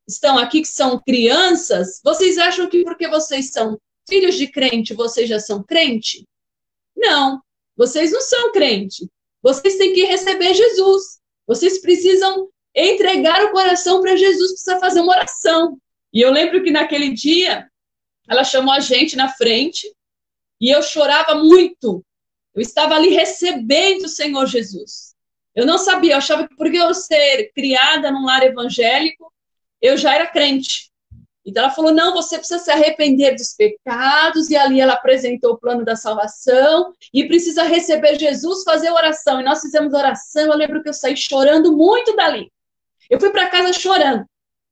estão aqui, que são crianças, vocês acham que porque vocês são filhos de crente, vocês já são crente? Não, vocês não são crente. Vocês têm que receber Jesus. Vocês precisam entregar o coração para Jesus, precisa fazer uma oração. E eu lembro que naquele dia, ela chamou a gente na frente, e eu chorava muito. Eu estava ali recebendo o Senhor Jesus. Eu não sabia, eu achava que porque eu ser criada num lar evangélico, eu já era crente. Então ela falou, não, você precisa se arrepender dos pecados, e ali ela apresentou o plano da salvação, e precisa receber Jesus, fazer oração. E nós fizemos oração, eu lembro que eu saí chorando muito dali. Eu fui para casa chorando.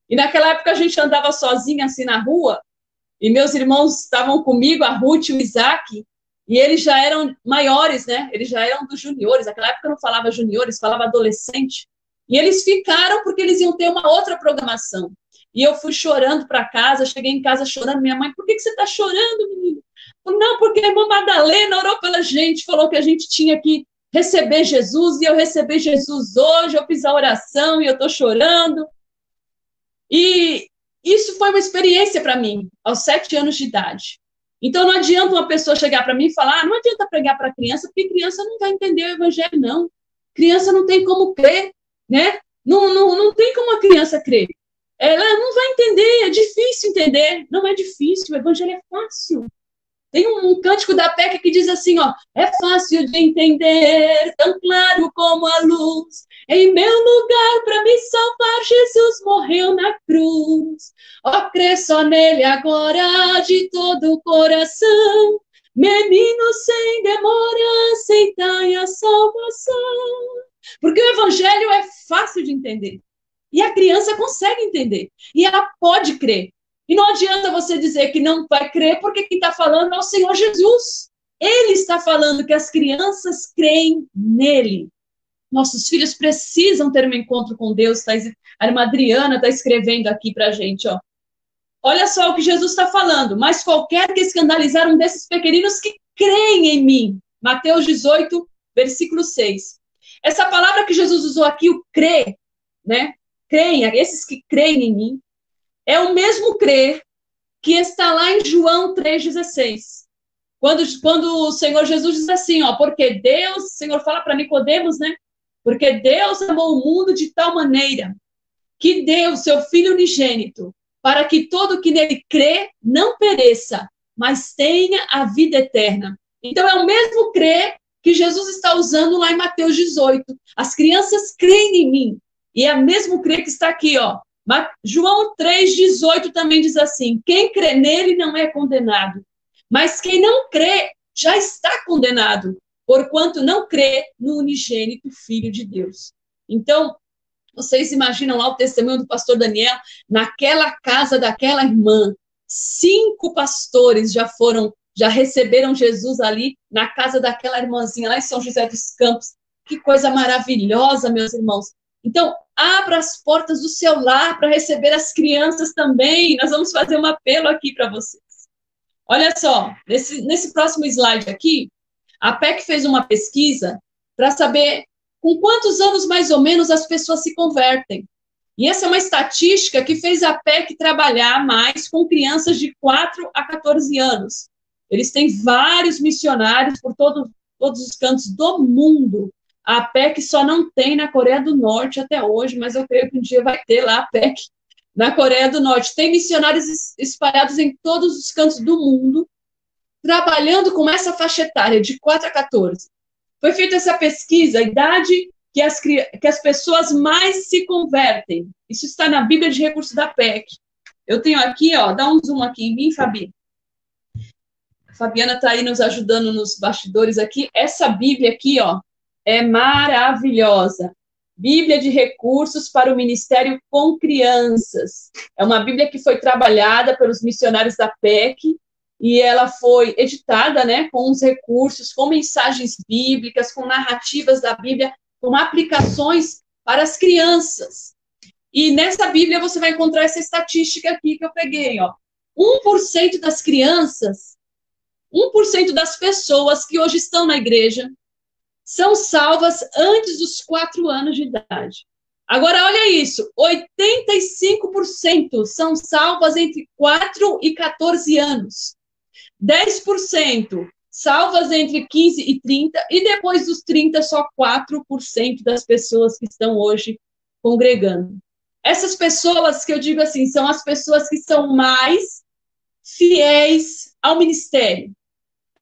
E naquela época a gente andava sozinha assim na rua, e meus irmãos estavam comigo, a Ruth e o Isaac, e eles já eram maiores, né? Eles já eram dos juniores. Naquela época eu não falava juniores, falava adolescente. E eles ficaram porque eles iam ter uma outra programação. E eu fui chorando para casa, cheguei em casa chorando. Minha mãe, por que você está chorando, menino? Falei, não, porque a irmã Madalena orou pela gente, falou que a gente tinha que receber Jesus, e eu recebi Jesus hoje, eu fiz a oração e eu estou chorando. E isso foi uma experiência para mim, aos 7 anos de idade. Então, não adianta uma pessoa chegar para mim e falar, não adianta pregar para criança, porque criança não vai entender o evangelho, não. Criança não tem como crer, né? Não tem como a criança crer. Ela não vai entender, é difícil entender. Não é difícil, o evangelho é fácil. Tem um cântico da PEC que diz assim, ó, é fácil de entender, tão claro como a luz. Em meu lugar, para me salvar, Jesus morreu na cruz. Ó, crê só nele agora, de todo o coração. Menino, sem demora, aceitai a salvação. Porque o evangelho é fácil de entender. E a criança consegue entender. E ela pode crer. E não adianta você dizer que não vai crer, porque quem está falando é o Senhor Jesus. Ele está falando que as crianças creem nele. Nossos filhos precisam ter um encontro com Deus. A irmã Adriana está escrevendo aqui para a gente, ó. Olha só o que Jesus está falando. Mas qualquer que escandalizar um desses pequeninos que creem em mim. Mateus 18, versículo 6. Essa palavra que Jesus usou aqui, o crer, né? Creem, esses que creem em mim, é o mesmo crer que está lá em João 3,16. Quando o Senhor Jesus diz assim, ó, porque Deus, o Senhor fala para Nicodemos, né? Porque Deus amou o mundo de tal maneira que deu seu Filho unigênito, para que todo que nele crê não pereça, mas tenha a vida eterna. Então, é o mesmo crer que Jesus está usando lá em Mateus 18. As crianças creem em mim. E é o mesmo crer que está aqui, ó. João 3,18 também diz assim, quem crê nele não é condenado, mas quem não crê já está condenado, porquanto não crê no unigênito Filho de Deus. Então, vocês imaginam lá o testemunho do pastor Daniel, naquela casa daquela irmã, 5 pastores já receberam Jesus ali, na casa daquela irmãzinha, lá em São José dos Campos. Que coisa maravilhosa, meus irmãos. Então, abra as portas do seu lar para receber as crianças também. Nós vamos fazer um apelo aqui para vocês. Olha só, nesse próximo slide aqui, a PEC fez uma pesquisa para saber com quantos anos, mais ou menos, as pessoas se convertem. E essa é uma estatística que fez a PEC trabalhar mais com crianças de 4 a 14 anos. Eles têm vários missionários por todos os cantos do mundo. A PEC só não tem na Coreia do Norte até hoje, mas eu creio que um dia vai ter lá a PEC na Coreia do Norte. Tem missionários espalhados em todos os cantos do mundo, trabalhando com essa faixa etária de 4 a 14. Foi feita essa pesquisa, a idade que as pessoas mais se convertem. Isso está na Bíblia de Recursos da PEC. Eu tenho aqui, ó, dá um zoom aqui em mim, Fabi. A Fabiana está aí nos ajudando nos bastidores aqui. Essa Bíblia aqui, ó, é maravilhosa. Bíblia de Recursos para o Ministério com Crianças. É uma Bíblia que foi trabalhada pelos missionários da PEC, e ela foi editada, né, com os recursos, com mensagens bíblicas, com narrativas da Bíblia, com aplicações para as crianças. E nessa Bíblia você vai encontrar essa estatística aqui que eu peguei, ó. 1% das crianças, 1% das pessoas que hoje estão na igreja são salvas antes dos 4 anos de idade. Agora, olha isso, 85% são salvas entre 4 e 14 anos. 10% salvas entre 15 e 30, e depois dos 30, só 4% das pessoas que estão hoje congregando. Essas pessoas que eu digo assim, são as pessoas que são mais fiéis ao ministério.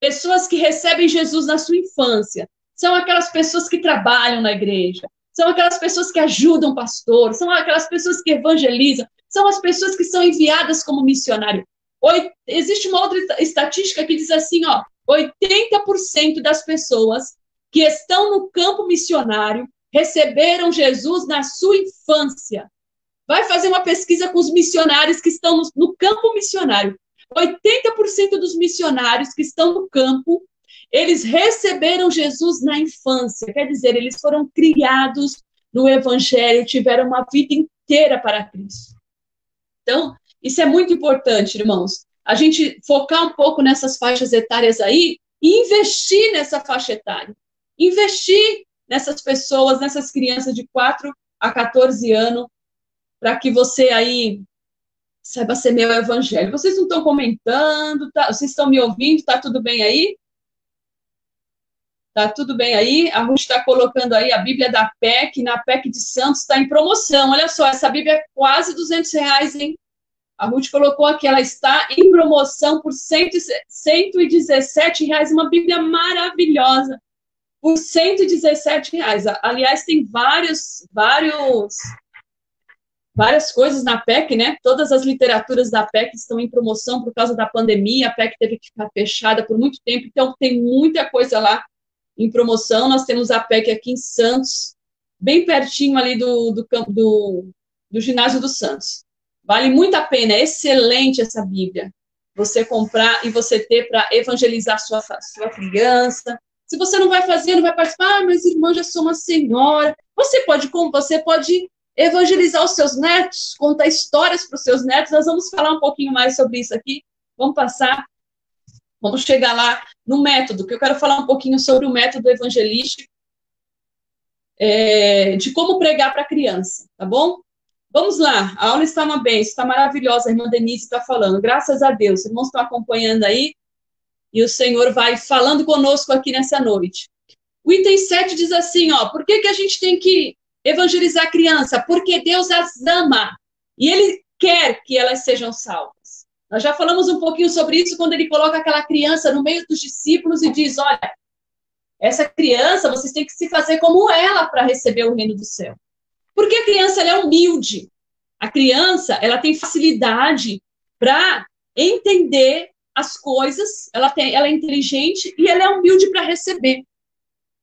Pessoas que recebem Jesus na sua infância. São aquelas pessoas que trabalham na igreja. São aquelas pessoas que ajudam o pastor. São aquelas pessoas que evangelizam. São as pessoas que são enviadas como missionário. Existe uma outra estatística que diz assim, ó, 80% das pessoas que estão no campo missionário receberam Jesus na sua infância. Vai fazer uma pesquisa com os missionários que estão no campo missionário. 80% dos missionários que estão no campo, eles receberam Jesus na infância. Quer dizer, eles foram criados no Evangelho, tiveram uma vida inteira para Cristo. Então, isso é muito importante, irmãos. A gente focar um pouco nessas faixas etárias aí e investir nessa faixa etária. Investir nessas pessoas, nessas crianças de 4 a 14 anos, para que você aí saiba semear o evangelho. Vocês não estão comentando, tá? Vocês estão me ouvindo? Tá tudo bem aí? Tá tudo bem aí? A Ruth está colocando aí a Bíblia da PEC, na PEC de Santos está em promoção. Olha só, essa Bíblia é quase R$200, hein? A Ruth colocou aqui, ela está em promoção por R$117, uma Bíblia maravilhosa, por R$117. Aliás, tem várias coisas na PEC, né? Todas as literaturas da PEC estão em promoção por causa da pandemia, a PEC teve que ficar fechada por muito tempo, então tem muita coisa lá em promoção. Nós temos a PEC aqui em Santos, bem pertinho ali do ginásio do Santos. Vale muito a pena, é excelente essa Bíblia. Você comprar e você ter para evangelizar sua criança. Se você não vai fazer, não vai participar, mas irmã, já sou uma senhora. Você pode evangelizar os seus netos, contar histórias para os seus netos. Nós vamos falar um pouquinho mais sobre isso aqui. Vamos chegar lá no método, que eu quero falar um pouquinho sobre o método evangelístico, de como pregar para a criança, tá bom? Vamos lá, a aula está uma bênção, está maravilhosa, a irmã Denise está falando, graças a Deus, os irmãos estão acompanhando aí, e o Senhor vai falando conosco aqui nessa noite. O item 7 diz assim, ó, por que a gente tem que evangelizar a criança? Porque Deus as ama, e Ele quer que elas sejam salvas. Nós já falamos um pouquinho sobre isso, quando Ele coloca aquela criança no meio dos discípulos e diz, olha, essa criança, vocês têm que se fazer como ela para receber o reino do céu. Porque a criança ela é humilde. A criança ela tem facilidade para entender as coisas, ela é inteligente e ela é humilde para receber.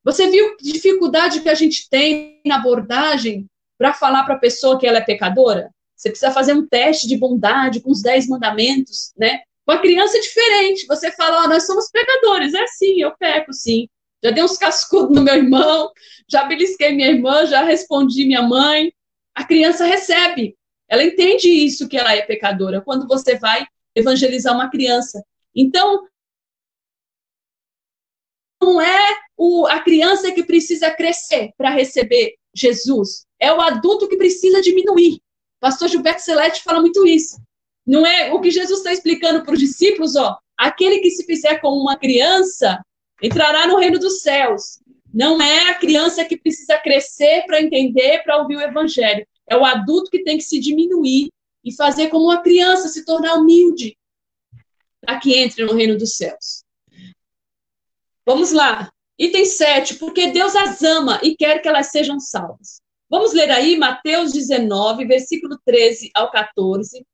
Você viu a dificuldade que a gente tem na abordagem para falar para a pessoa que ela é pecadora? Você precisa fazer um teste de bondade com os 10 mandamentos, né? Com a criança é diferente. Você fala, oh, nós somos pecadores. É sim, eu peco, sim. Já dei uns cascudos no meu irmão, já belisquei minha irmã, já respondi minha mãe. A criança recebe. Ela entende isso, que ela é pecadora, quando você vai evangelizar uma criança. Então, não é a criança que precisa crescer para receber Jesus. É o adulto que precisa diminuir. O pastor Gilberto Celeste fala muito isso. Não é o que Jesus está explicando para os discípulos, ó. Aquele que se fizer como uma criança entrará no reino dos céus. Não é a criança que precisa crescer para entender, para ouvir o evangelho. É o adulto que tem que se diminuir e fazer como uma criança, se tornar humilde, para que entre no reino dos céus. Vamos lá. Item 7, porque Deus as ama e quer que elas sejam salvas. Vamos ler aí Mateus 19, versículo 13 ao 14.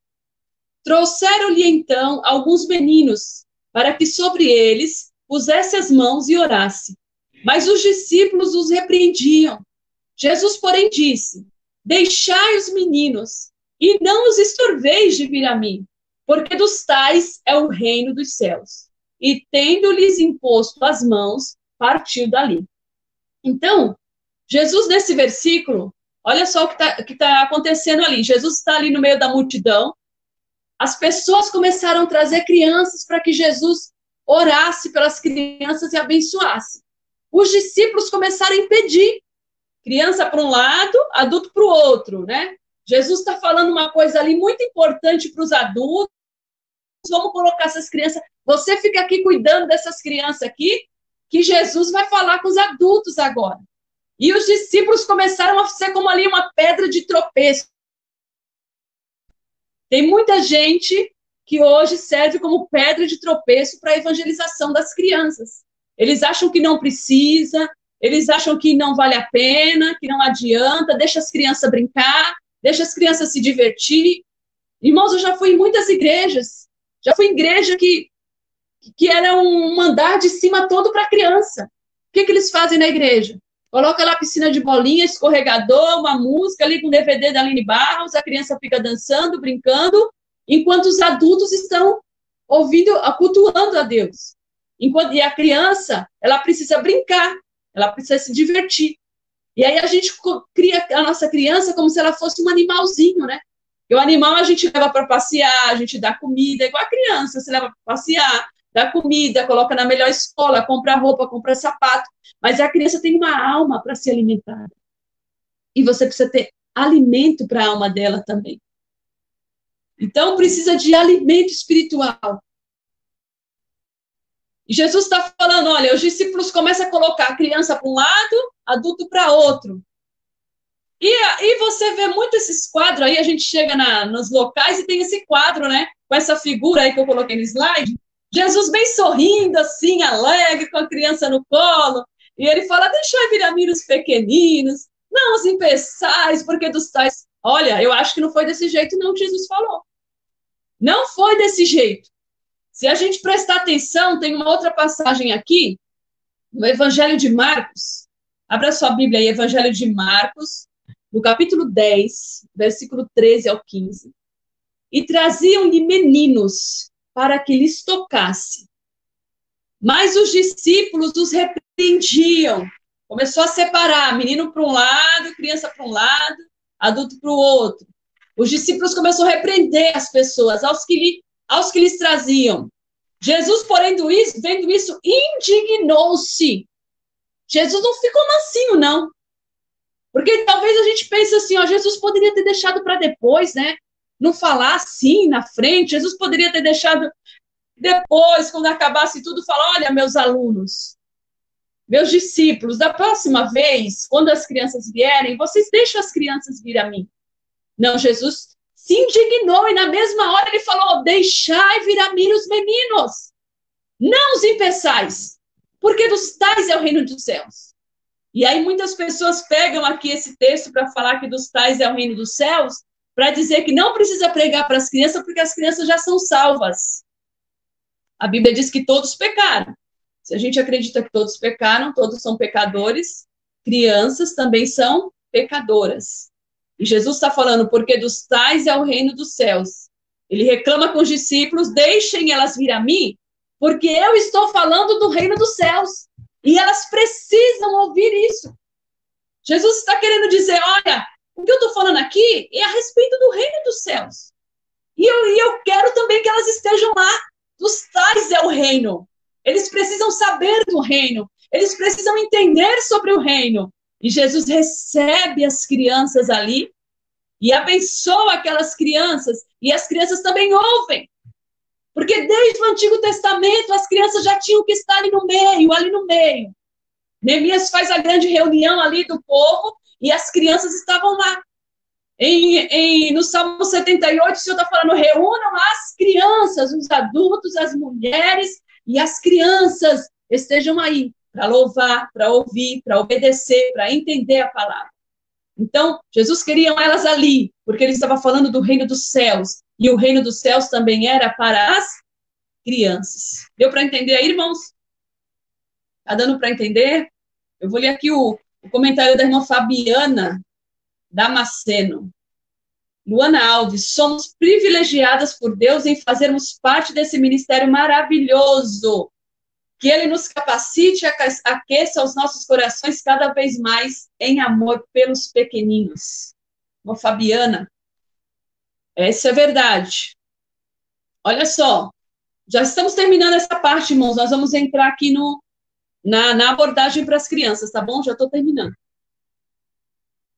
Trouxeram-lhe então alguns meninos, para que sobre eles pusesse as mãos e orasse. Mas os discípulos os repreendiam. Jesus, porém, disse, deixai os meninos, e não os estorveis de vir a mim, porque dos tais é o reino dos céus. E tendo-lhes imposto as mãos, partiu dali. Então, Jesus, nesse versículo, olha só o que tá acontecendo ali. Jesus está ali no meio da multidão, as pessoas começaram a trazer crianças para que Jesus orasse pelas crianças e abençoasse. Os discípulos começaram a impedir. Criança para um lado, adulto para o outro, né? Jesus está falando uma coisa ali muito importante para os adultos. Vamos colocar essas crianças. Você fica aqui cuidando dessas crianças aqui, que Jesus vai falar com os adultos agora. E os discípulos começaram a ser como ali uma pedra de tropeço. Tem muita gente que hoje serve como pedra de tropeço para a evangelização das crianças. Eles acham que não precisa, eles acham que não vale a pena, que não adianta, deixa as crianças brincar, deixa as crianças se divertir. Irmãos, eu já fui em muitas igrejas, já fui em igreja que era um andar de cima todo para criança. O que eles fazem na igreja? Coloca lá a piscina de bolinha, escorregador, uma música, liga um DVD da Aline Barros, a criança fica dançando, brincando, enquanto os adultos estão ouvindo, cultuando a Deus. E a criança, ela precisa brincar, ela precisa se divertir. E aí a gente cria a nossa criança como se ela fosse um animalzinho, né? E o animal a gente leva para passear, a gente dá comida, igual a criança, você leva para passear, dá comida, coloca na melhor escola, compra roupa, compra sapato, mas a criança tem uma alma para ser alimentada. E você precisa ter alimento para a alma dela também. Então, precisa de alimento espiritual. E Jesus está falando, olha, os discípulos começam a colocar a criança para um lado, adulto para outro. E você vê muito esses quadros, aí a gente chega nos locais e tem esse quadro, né? Com essa figura aí que eu coloquei no slide, Jesus bem sorrindo, assim, alegre, com a criança no colo, e ele fala, deixai vir a mim os pequeninos, não os impeçais, porque dos tais... Olha, eu acho que não foi desse jeito não que Jesus falou. Não foi desse jeito. Se a gente prestar atenção, tem uma outra passagem aqui, no Evangelho de Marcos, abra sua Bíblia aí, Evangelho de Marcos, no capítulo 10, versículo 13 ao 15, e traziam-lhe meninos para que lhes tocasse. Mas os discípulos os repreendiam. Começou a separar, menino para um lado, criança para um lado, adulto para o outro. Os discípulos começaram a repreender as pessoas, aos que lhes traziam. Jesus, porém, vendo isso, indignou-se. Jesus não ficou mansinho, não. Porque talvez a gente pense assim, ó, Jesus poderia ter deixado para depois, né? Não falar assim na frente. Jesus poderia ter deixado depois, quando acabasse tudo, falar: olha, meus alunos, meus discípulos, da próxima vez, quando as crianças vierem, vocês deixam as crianças vir a mim. Não, Jesus se indignou e na mesma hora ele falou: deixai vir a mim os meninos, não os impeçais, porque dos tais é o reino dos céus. E aí muitas pessoas pegam aqui esse texto para falar que dos tais é o reino dos céus, para dizer que não precisa pregar para as crianças, porque as crianças já são salvas. A Bíblia diz que todos pecaram. Se a gente acredita que todos pecaram, todos são pecadores, crianças também são pecadoras. E Jesus está falando, porque dos tais é o reino dos céus. Ele reclama com os discípulos: deixem elas vir a mim, porque eu estou falando do reino dos céus. E elas precisam ouvir isso. Jesus está querendo dizer: olha, o que eu estou falando aqui é a respeito do reino dos céus. E eu quero também que elas estejam lá. Dos tais é o reino. Eles precisam saber do reino. Eles precisam entender sobre o reino. E Jesus recebe as crianças ali e abençoa aquelas crianças. E as crianças também ouvem. Porque desde o Antigo Testamento as crianças já tinham que estar ali no meio. Neemias faz a grande reunião ali do povo e as crianças estavam lá. No Salmo 78, o Senhor está falando: reúnam as crianças, os adultos, as mulheres e as crianças estejam aí para louvar, para ouvir, para obedecer, para entender a palavra. Então, Jesus queria elas ali, porque ele estava falando do reino dos céus, e o reino dos céus também era para as crianças. Deu para entender aí, irmãos? Está dando para entender? Eu vou ler aqui o comentário da irmã Fabiana Damasceno. Luana Alves: somos privilegiadas por Deus em fazermos parte desse ministério maravilhoso. Que Ele nos capacite, aqueça os nossos corações cada vez mais em amor pelos pequeninos. Irmã Fabiana, essa é verdade. Olha só, já estamos terminando essa parte, irmãos. Nós vamos entrar aqui na abordagem para as crianças, tá bom? Já estou terminando.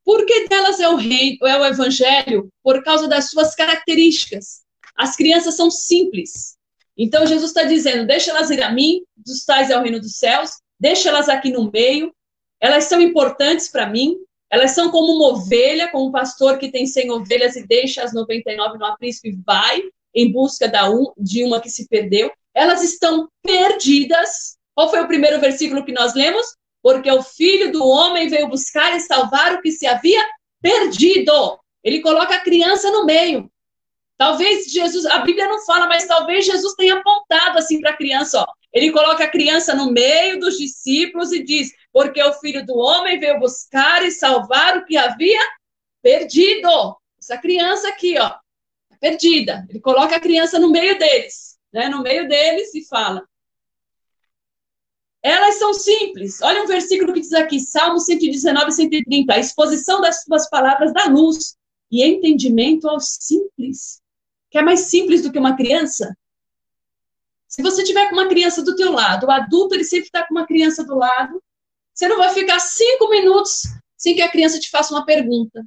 Por que delas é o reino, é o evangelho? Por causa das suas características. As crianças são simples. Então, Jesus está dizendo: deixa elas ir a mim, dos tais é o reino dos céus, deixa elas aqui no meio, elas são importantes para mim, elas são como uma ovelha, como um pastor que tem 100 ovelhas e deixa as 99 no aprisco e vai em busca de uma que se perdeu. Elas estão perdidas. Qual foi o primeiro versículo que nós lemos? Porque o Filho do Homem veio buscar e salvar o que se havia perdido. Ele coloca a criança no meio. Talvez Jesus, a Bíblia não fala, mas talvez Jesus tenha apontado assim para a criança, ó. Ele coloca a criança no meio dos discípulos e diz: porque o Filho do Homem veio buscar e salvar o que havia perdido. Essa criança aqui, ó, perdida. Ele coloca a criança no meio deles, né? No meio deles e fala. Elas são simples. Olha um versículo que diz aqui, Salmo 119, 130. A exposição das suas palavras dá luz e entendimento aos simples. Que é mais simples do que uma criança? Se você tiver com uma criança do teu lado, o adulto ele sempre está com uma criança do lado, você não vai ficar 5 minutos sem que a criança te faça uma pergunta.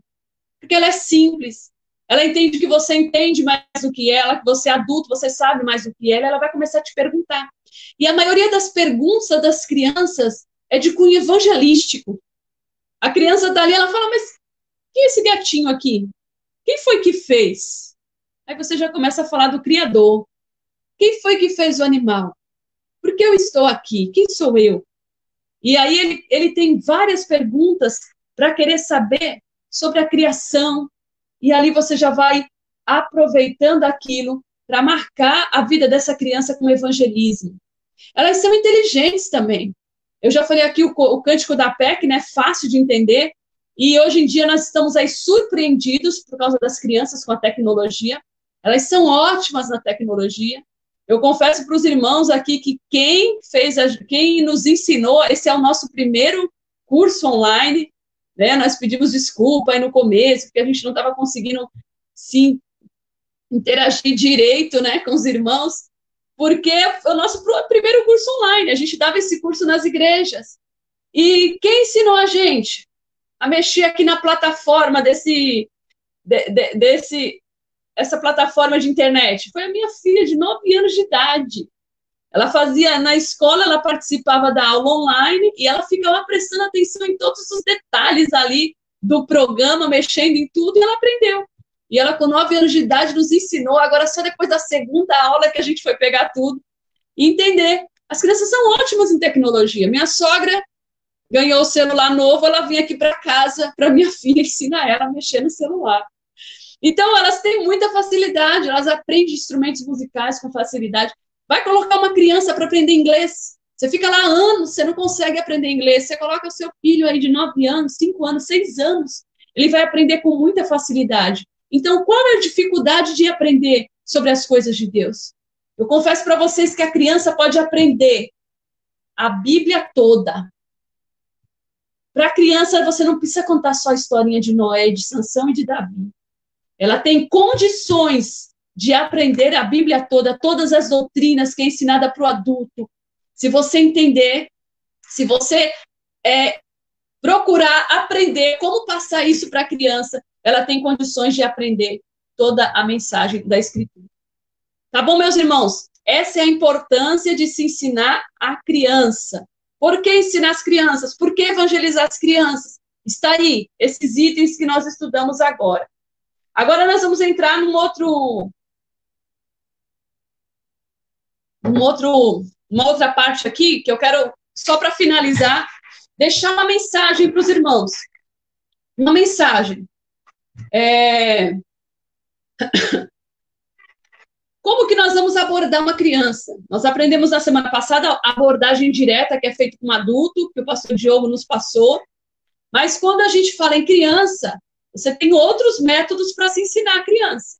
Porque ela é simples. Ela entende que você entende mais do que ela, que você é adulto, você sabe mais do que ela vai começar a te perguntar. E a maioria das perguntas das crianças é de cunho evangelístico. A criança está ali, ela fala: mas quem é esse gatinho aqui? Quem foi que fez? Aí você já começa a falar do Criador. Quem foi que fez o animal? Por que eu estou aqui? Quem sou eu? E aí ele tem várias perguntas para querer saber sobre a criação. E ali você já vai aproveitando aquilo para marcar a vida dessa criança com evangelismo. Elas são inteligentes também. Eu já falei aqui o cântico da PEC, né? Fácil de entender. E hoje em dia nós estamos aí surpreendidos por causa das crianças com a tecnologia. Elas são ótimas na tecnologia. Eu confesso para os irmãos aqui que quem nos ensinou, esse é o nosso primeiro curso online, né? Nós pedimos desculpa aí no começo, porque a gente não estava conseguindo se interagir direito, né, com os irmãos, porque foi o nosso primeiro curso online. A gente dava esse curso nas igrejas. E quem ensinou a gente? a mexer aqui na plataforma essa plataforma de internet? Foi a minha filha de 9 anos de idade. Ela fazia, na escola, ela participava da aula online e ela ficava prestando atenção em todos os detalhes ali do programa, mexendo em tudo, e ela aprendeu. E ela, com 9 anos de idade, nos ensinou. Agora, só depois da segunda aula que a gente foi pegar tudo e entender. As crianças são ótimas em tecnologia. Minha sogra ganhou o celular novo, ela vinha aqui para casa para minha filha ensinar ela a mexer no celular. Então, elas têm muita facilidade, elas aprendem instrumentos musicais com facilidade. Vai colocar uma criança para aprender inglês. Você fica lá anos, você não consegue aprender inglês. Você coloca o seu filho aí de 9 anos, 5 anos, 6 anos, ele vai aprender com muita facilidade. Então, qual é a dificuldade de aprender sobre as coisas de Deus? Eu confesso para vocês que a criança pode aprender a Bíblia toda. Para a criança, você não precisa contar só a historinha de Noé, de Sansão e de Davi. Ela tem condições de aprender a Bíblia toda, todas as doutrinas que é ensinada para o adulto. Se você entender, se você procurar aprender como passar isso para a criança, ela tem condições de aprender toda a mensagem da Escritura. Tá bom, meus irmãos? Essa é a importância de se ensinar a criança. Por que ensinar as crianças? Por que evangelizar as crianças? Está aí, esses itens que nós estudamos agora. Agora nós vamos entrar numa outra parte aqui, que eu quero, só para finalizar, deixar uma mensagem para os irmãos. Uma mensagem. Como que nós vamos abordar uma criança? Nós aprendemos na semana passada a abordagem direta, que é feita com um adulto, que o pastor Diogo nos passou. Mas quando a gente fala em criança, você tem outros métodos para se ensinar a criança.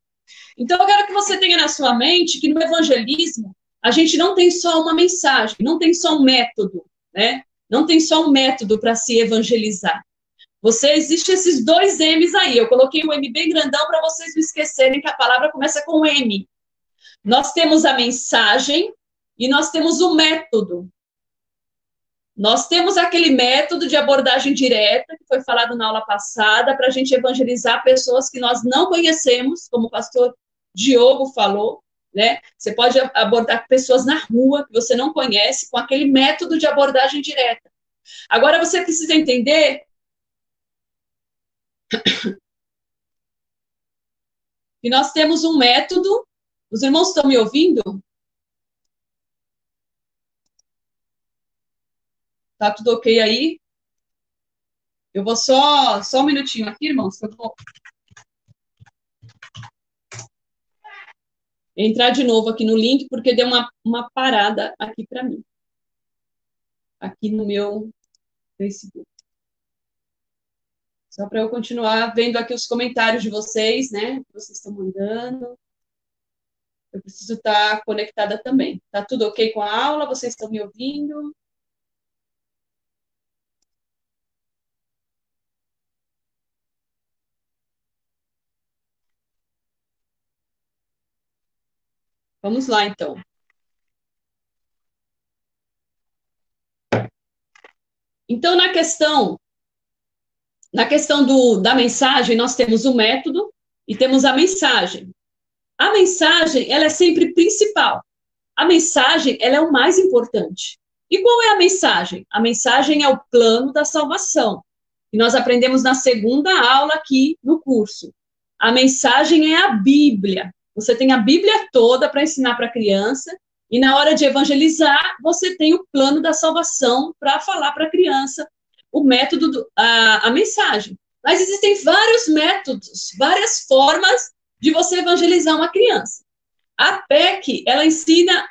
Então, eu quero que você tenha na sua mente que no evangelismo, a gente não tem só uma mensagem, não tem só um método, né? Não tem só um método para se evangelizar. Existem esses 2 M's aí. Eu coloquei o M bem grandão para vocês não esquecerem que a palavra começa com M. Nós temos a mensagem e nós temos o método. Nós temos aquele método de abordagem direta, que foi falado na aula passada, para a gente evangelizar pessoas que nós não conhecemos, como o pastor Diogo falou, né? Você pode abordar pessoas na rua que você não conhece, com aquele método de abordagem direta. Agora, você precisa entender que nós temos um método. Os irmãos estão me ouvindo? Tá tudo ok aí? Eu vou só um minutinho aqui, irmãos, que eu vou entrar de novo aqui no link, porque deu uma parada aqui para mim. Aqui no meu Facebook. Só para eu continuar vendo aqui os comentários de vocês, né? Que vocês estão mandando. Eu preciso estar conectada também. Tá tudo ok com a aula? Vocês estão me ouvindo? Vamos lá, então. Então, na questão da mensagem, nós temos o método e temos a mensagem. A mensagem, ela é sempre principal. A mensagem, ela é o mais importante. E qual é a mensagem? A mensagem é o plano da salvação. E nós aprendemos na segunda aula aqui no curso. A mensagem é a Bíblia. Você tem a Bíblia toda para ensinar para a criança, e na hora de evangelizar, você tem o plano da salvação para falar para a criança o método, a mensagem. Mas existem vários métodos, várias formas de você evangelizar uma criança. A PEC, ela ensina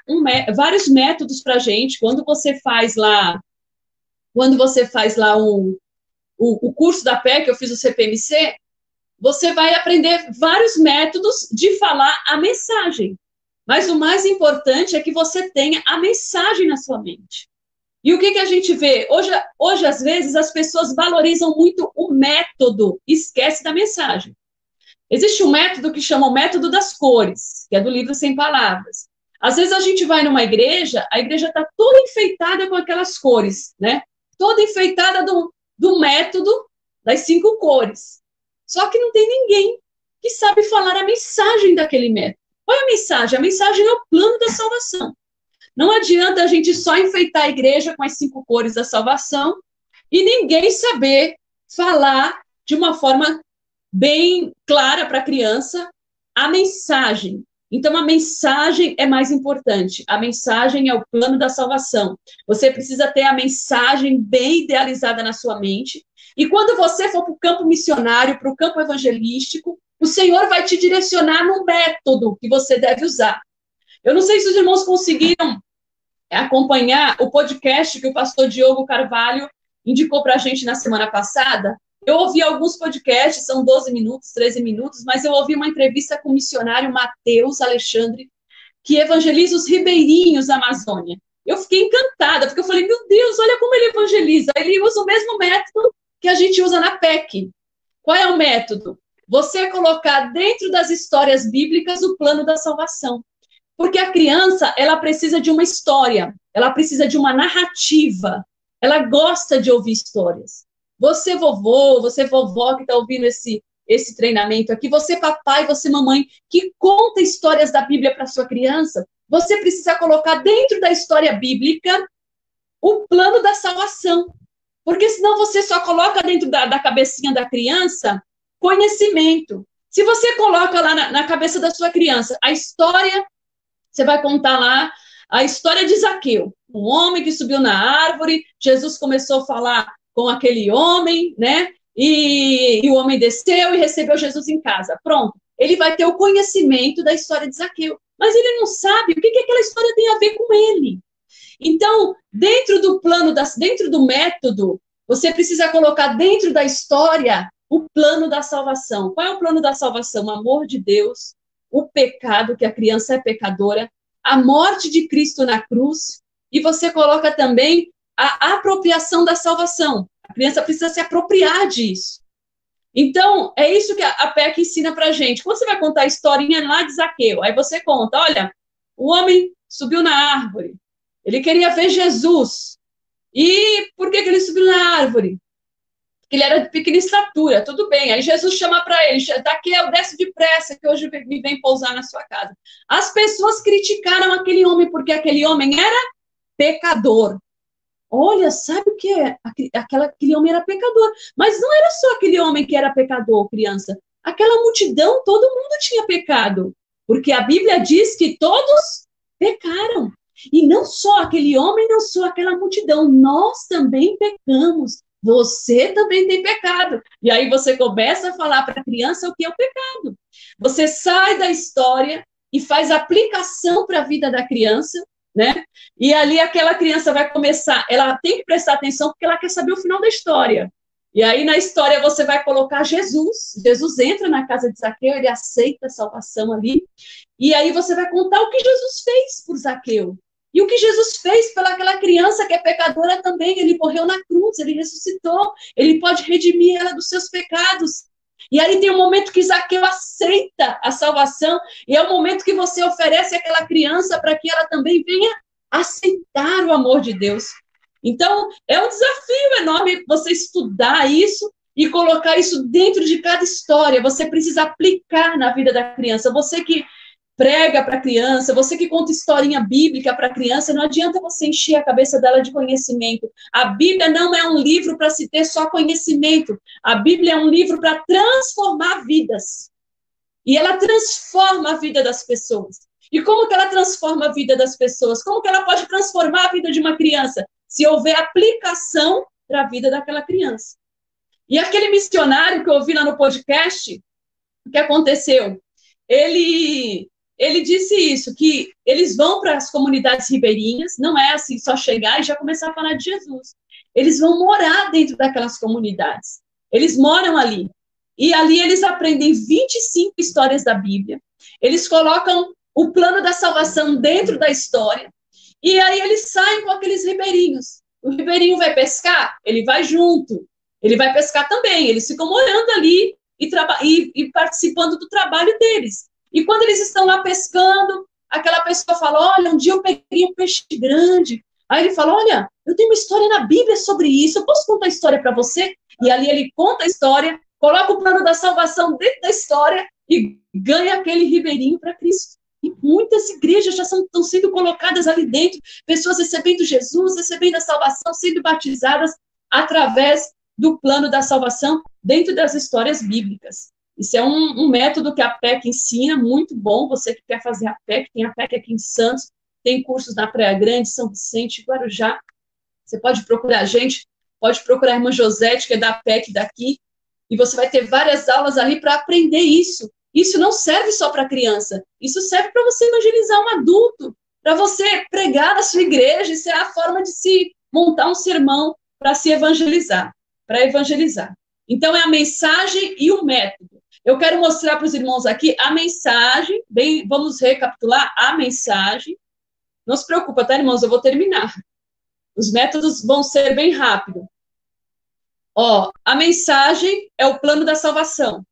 vários métodos para a gente. Quando você faz lá o curso da PEC, eu fiz o CPMC, você vai aprender vários métodos de falar a mensagem. Mas o mais importante é que você tenha a mensagem na sua mente. E o que a gente vê? Hoje, às vezes, as pessoas valorizam muito o método, esquece da mensagem. Existe um método que chama o método das cores, que é do livro Sem Palavras. Às vezes a gente vai numa igreja, a igreja está toda enfeitada com aquelas cores, né? Toda enfeitada do método das 5 cores. Só que não tem ninguém que sabe falar a mensagem daquele método. Qual é a mensagem? A mensagem é o plano da salvação. Não adianta a gente só enfeitar a igreja com as 5 cores da salvação e ninguém saber falar de uma forma bem clara para a criança a mensagem. Então, a mensagem é mais importante. A mensagem é o plano da salvação. Você precisa ter a mensagem bem idealizada na sua mente. E quando você for para o campo missionário, para o campo evangelístico, o Senhor vai te direcionar no método que você deve usar. Eu não sei se os irmãos conseguiram acompanhar o podcast que o pastor Diogo Carvalho indicou para a gente na semana passada. Eu ouvi alguns podcasts, são 12 minutos, 13 minutos, mas eu ouvi uma entrevista com o missionário Mateus Alexandre, que evangeliza os ribeirinhos da Amazônia. Eu fiquei encantada, porque eu falei, meu Deus, olha como ele evangeliza. Ele usa o mesmo método que a gente usa na PEC. Qual é o método? Você colocar dentro das histórias bíblicas o plano da salvação. Porque a criança, ela precisa de uma história, ela precisa de uma narrativa, ela gosta de ouvir histórias. Você, vovô, você, vovó, que está ouvindo esse treinamento aqui, você, papai, você, mamãe, que conta histórias da Bíblia para sua criança, você precisa colocar dentro da história bíblica o plano da salvação. Porque senão você só coloca dentro da cabecinha da criança conhecimento. Se você coloca lá na cabeça da sua criança a história, você vai contar lá a história de Zaqueu, um homem que subiu na árvore, Jesus começou a falar com aquele homem, né? E o homem desceu e recebeu Jesus em casa. Pronto. Ele vai ter o conhecimento da história de Zaqueu, mas ele não sabe o que aquela história tem a ver com ele. Então, dentro do plano, dentro do método, você precisa colocar dentro da história o plano da salvação. Qual é o plano da salvação? O amor de Deus, o pecado, que a criança é pecadora, a morte de Cristo na cruz, e você coloca também a apropriação da salvação. A criança precisa se apropriar disso. Então, é isso que a PEC ensina pra gente. Quando você vai contar a historinha lá de Zaqueu, aí você conta, olha, o homem subiu na árvore, ele queria ver Jesus. E por que ele subiu na árvore? Porque ele era de pequena estatura, tudo bem. Aí Jesus chama para ele, Zaqueu, desce depressa, que hoje me vem pousar na sua casa. As pessoas criticaram aquele homem, porque aquele homem era pecador. Olha, sabe o que é? Aquele homem era pecador. Mas não era só aquele homem que era pecador, criança. Aquela multidão, todo mundo tinha pecado. Porque a Bíblia diz que todos pecaram. E não só aquele homem, não só aquela multidão. Nós também pecamos. Você também tem pecado. E aí você começa a falar para a criança o que é o pecado. Você sai da história e faz aplicação para a vida da criança, né? E ali aquela criança vai começar, ela tem que prestar atenção porque ela quer saber o final da história. E aí na história você vai colocar Jesus. Jesus entra na casa de Zaqueu, ele aceita a salvação ali. E aí você vai contar o que Jesus fez por Zaqueu. E o que Jesus fez pelaquela criança que é pecadora também. Ele morreu na cruz, ele ressuscitou, ele pode redimir ela dos seus pecados. E aí tem um momento que Zaqueu aceita a salvação, e é o momento que você oferece àquela criança para que ela também venha aceitar o amor de Deus. Então, é um desafio enorme você estudar isso e colocar isso dentro de cada história. Você precisa aplicar na vida da criança. Você que prega para a criança, você que conta historinha bíblica para a criança, não adianta você encher a cabeça dela de conhecimento. A Bíblia não é um livro para se ter só conhecimento. A Bíblia é um livro para transformar vidas. E ela transforma a vida das pessoas. E como que ela transforma a vida das pessoas? Como que ela pode transformar a vida de uma criança? Se houver aplicação para a vida daquela criança. E aquele missionário que eu ouvi lá no podcast, o que aconteceu? Ele disse isso, que eles vão para as comunidades ribeirinhas, não é assim só chegar e já começar a falar de Jesus. Eles vão morar dentro daquelas comunidades. Eles moram ali. E ali eles aprendem 25 histórias da Bíblia. Eles colocam o plano da salvação dentro da história. E aí eles saem com aqueles ribeirinhos. O ribeirinho vai pescar, ele vai junto. Ele vai pescar também. Eles ficam morando ali e participando do trabalho deles. E quando eles estão lá pescando, aquela pessoa fala, olha, um dia eu peguei um peixe grande. Aí ele fala, olha, eu tenho uma história na Bíblia sobre isso, eu posso contar a história para você? E ali ele conta a história, coloca o plano da salvação dentro da história e ganha aquele ribeirinho para Cristo. E muitas igrejas já estão sendo colocadas ali dentro, pessoas recebendo Jesus, recebendo a salvação, sendo batizadas através do plano da salvação dentro das histórias bíblicas. Isso é um método que a PEC ensina, muito bom. Você que quer fazer a PEC, tem a PEC aqui em Santos, tem cursos na Praia Grande, São Vicente, Guarujá. Você pode procurar a gente, pode procurar a irmã Josete, que é da PEC daqui, e você vai ter várias aulas ali para aprender isso. Isso não serve só para criança, isso serve para você evangelizar um adulto, para você pregar na sua igreja, isso é a forma de se montar um sermão para se evangelizar, para evangelizar. Então, é a mensagem e o método. Eu quero mostrar para os irmãos aqui a mensagem, bem, vamos recapitular a mensagem. Não se preocupa, tá, irmãos? Eu vou terminar. Os métodos vão ser bem rápido. Ó, a mensagem é o plano da salvação.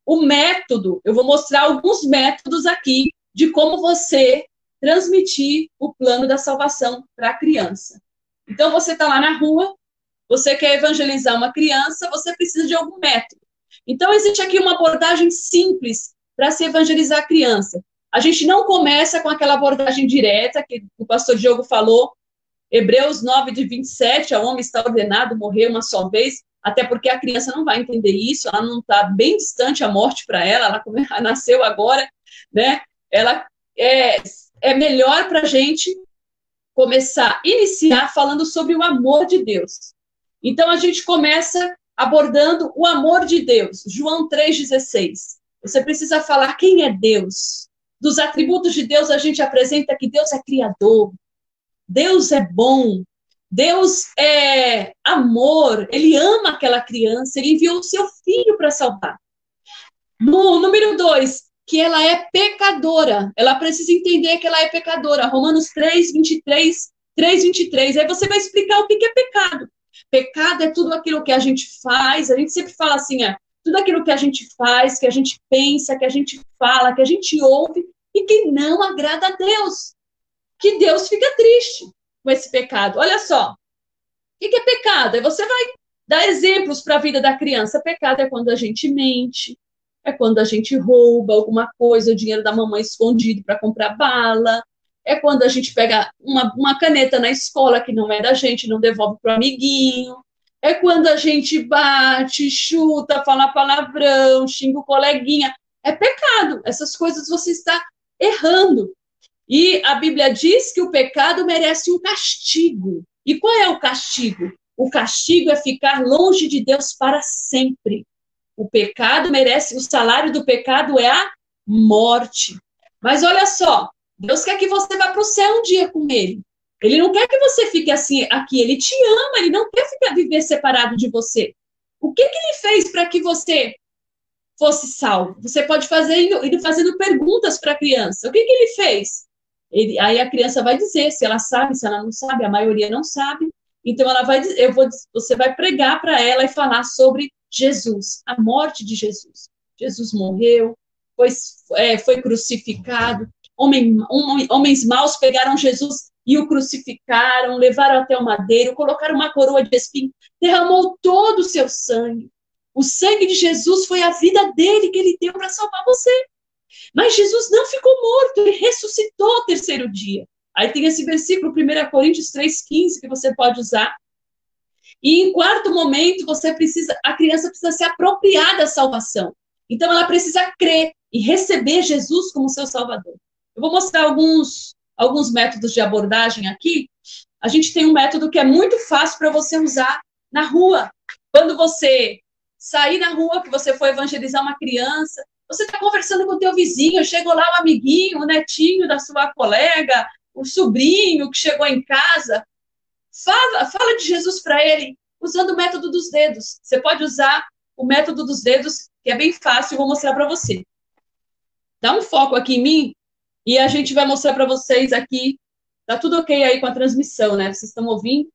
O método, eu vou mostrar alguns métodos aqui de como você transmitir o plano da salvação para a criança. Então, você está lá na rua, você quer evangelizar uma criança, você precisa de algum método. Então, existe aqui uma abordagem simples para se evangelizar a criança. A gente não começa com aquela abordagem direta que o pastor Diogo falou, Hebreus 9, de 27, a homem está ordenado morrer uma só vez, até porque a criança não vai entender isso, ela não está bem distante a morte para ela nasceu agora, né? Ela é melhor para a gente começar, iniciar falando sobre o amor de Deus. Então, a gente começa abordando o amor de Deus, João 3,16. Você precisa falar quem é Deus. Dos atributos de Deus, a gente apresenta que Deus é criador, Deus é bom, Deus é amor, Ele ama aquela criança, Ele enviou o seu filho para salvar. No número 2, que ela é pecadora, ela precisa entender que ela é pecadora, Romanos 3:23. Aí você vai explicar o que é pecado. Pecado é tudo aquilo que a gente faz, a gente sempre fala assim, tudo aquilo que a gente faz, que a gente pensa, que a gente fala, que a gente ouve e que não agrada a Deus. Que Deus fica triste com esse pecado. Olha só, o que é pecado? Aí você vai dar exemplos para a vida da criança. Pecado é quando a gente mente, é quando a gente rouba alguma coisa, o dinheiro da mamãe escondido para comprar bala, é quando a gente pega uma caneta na escola que não é da gente, não devolve para o amiguinho, é quando a gente bate, chuta, fala palavrão, xinga o coleguinha. É pecado. Essas coisas você está errando. E a Bíblia diz que o pecado merece um castigo. E qual é o castigo? O castigo é ficar longe de Deus para sempre. O pecado merece, o salário do pecado é a morte. Mas olha só, Deus quer que você vá para o céu um dia com Ele. Ele não quer que você fique assim aqui. Ele te ama, Ele não quer viver separado de você. O que Ele fez para que você fosse salvo? Você pode fazer indo fazendo perguntas para a criança. O que Ele fez? Aí a criança vai dizer se ela sabe, se ela não sabe, a maioria não sabe. Então ela vai dizer, você vai pregar para ela e falar sobre Jesus, a morte de Jesus. Jesus morreu, foi crucificado, homens maus pegaram Jesus e o crucificaram, levaram até o madeiro, colocaram uma coroa de espinho, derramou todo o seu sangue. O sangue de Jesus foi a vida dele que ele deu para salvar você. Mas Jesus não ficou morto, ele ressuscitou ao terceiro dia. Aí tem esse versículo, 1 Coríntios 3,15, que você pode usar. E em quarto momento, a criança precisa se apropriar da salvação. Então ela precisa crer e receber Jesus como seu Salvador. Eu vou mostrar alguns métodos de abordagem aqui. A gente tem um método que é muito fácil para você usar na rua. Quando você sair na rua, que você for evangelizar uma criança, você está conversando com o teu vizinho, chegou lá o amiguinho, o netinho da sua colega, o sobrinho que chegou em casa. Fala de Jesus para ele, usando o método dos dedos. Você pode usar o método dos dedos, que é bem fácil, eu vou mostrar para você. Dá um foco aqui em mim e a gente vai mostrar para vocês aqui. Tá tudo ok aí com a transmissão, né? Vocês estão ouvindo?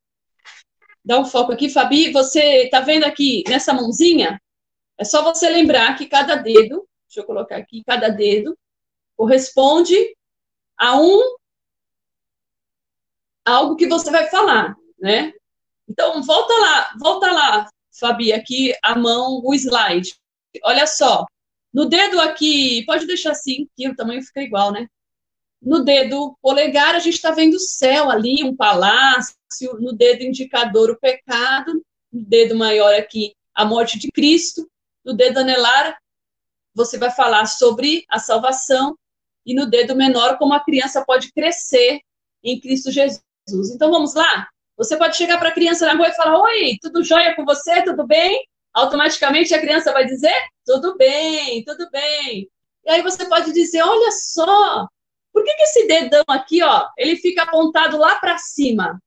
Dá um foco aqui, Fabi. Você tá vendo aqui nessa mãozinha? É só você lembrar que cada dedo, deixa eu colocar aqui, cada dedo corresponde a algo que você vai falar. né? Então, volta lá, Fabi, aqui a mão, o slide. Olha só, no dedo aqui, pode deixar assim, que o tamanho fica igual, né? No dedo polegar, a gente está vendo o céu ali, um palácio. No dedo indicador, o pecado. No dedo maior aqui, a morte de Cristo. No dedo anelar, você vai falar sobre a salvação. E no dedo menor, como a criança pode crescer em Cristo Jesus. Então, vamos lá? Você pode chegar para a criança na rua e falar: oi, tudo jóia com você? Tudo bem? Automaticamente a criança vai dizer: tudo bem, tudo bem. E aí você pode dizer: olha só, por que esse dedão aqui, ó, ele fica apontado lá para cima?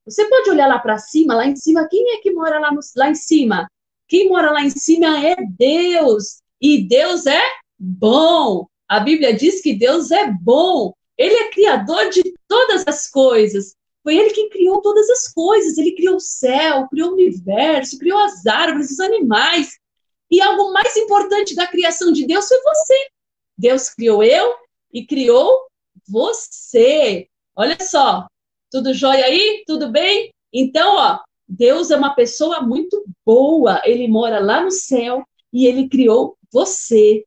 Você pode olhar lá para cima, lá em cima, quem é que mora lá em cima? Quem mora lá em cima é Deus. E Deus é bom. A Bíblia diz que Deus é bom. Ele é criador de todas as coisas. Foi ele quem criou todas as coisas. Ele criou o céu, criou o universo, criou as árvores, os animais. E algo mais importante da criação de Deus foi você. Deus criou eu e criou você. Olha só, tudo jóia aí? Tudo bem? Então, ó, Deus é uma pessoa muito boa. Ele mora lá no céu e ele criou você.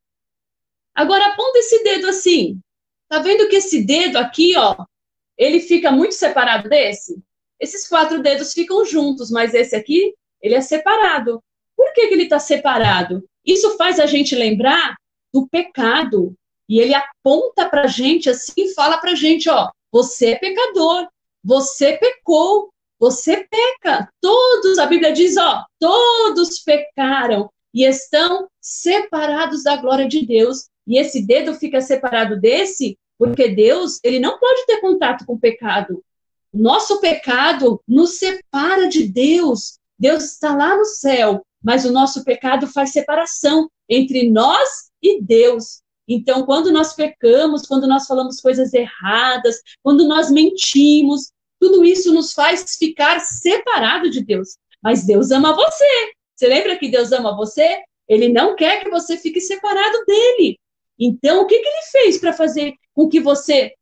Agora, aponta esse dedo assim. Tá vendo que esse dedo aqui, ó, ele fica muito separado desse? Esses 4 dedos ficam juntos, mas esse aqui, ele é separado. Por que ele está separado? Isso faz a gente lembrar do pecado. E ele aponta para a gente assim e fala para a gente, ó, você é pecador, você pecou, você peca. Todos, a Bíblia diz, ó, todos pecaram e estão separados da glória de Deus. E esse dedo fica separado desse porque Deus, ele não pode ter contato com o pecado. Nosso pecado nos separa de Deus. Deus está lá no céu, mas o nosso pecado faz separação entre nós e Deus. Então, quando nós pecamos, quando nós falamos coisas erradas, quando nós mentimos, tudo isso nos faz ficar separado de Deus. Mas Deus ama você. Você lembra que Deus ama você? Ele não quer que você fique separado dele. Então, o que ele fez para fazer com que você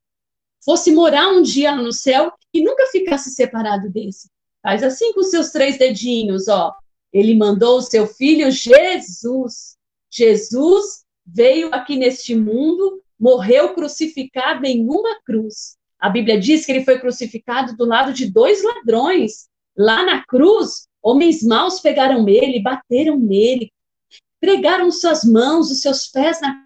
fosse morar um dia no céu e nunca ficasse separado desse? Faz assim com os seus 3 dedinhos, ó. Ele mandou o seu filho Jesus. Jesus veio aqui neste mundo, morreu crucificado em uma cruz. A Bíblia diz que ele foi crucificado do lado de 2 ladrões. Lá na cruz, homens maus pegaram ele, bateram nele, pregaram suas mãos, os seus pés na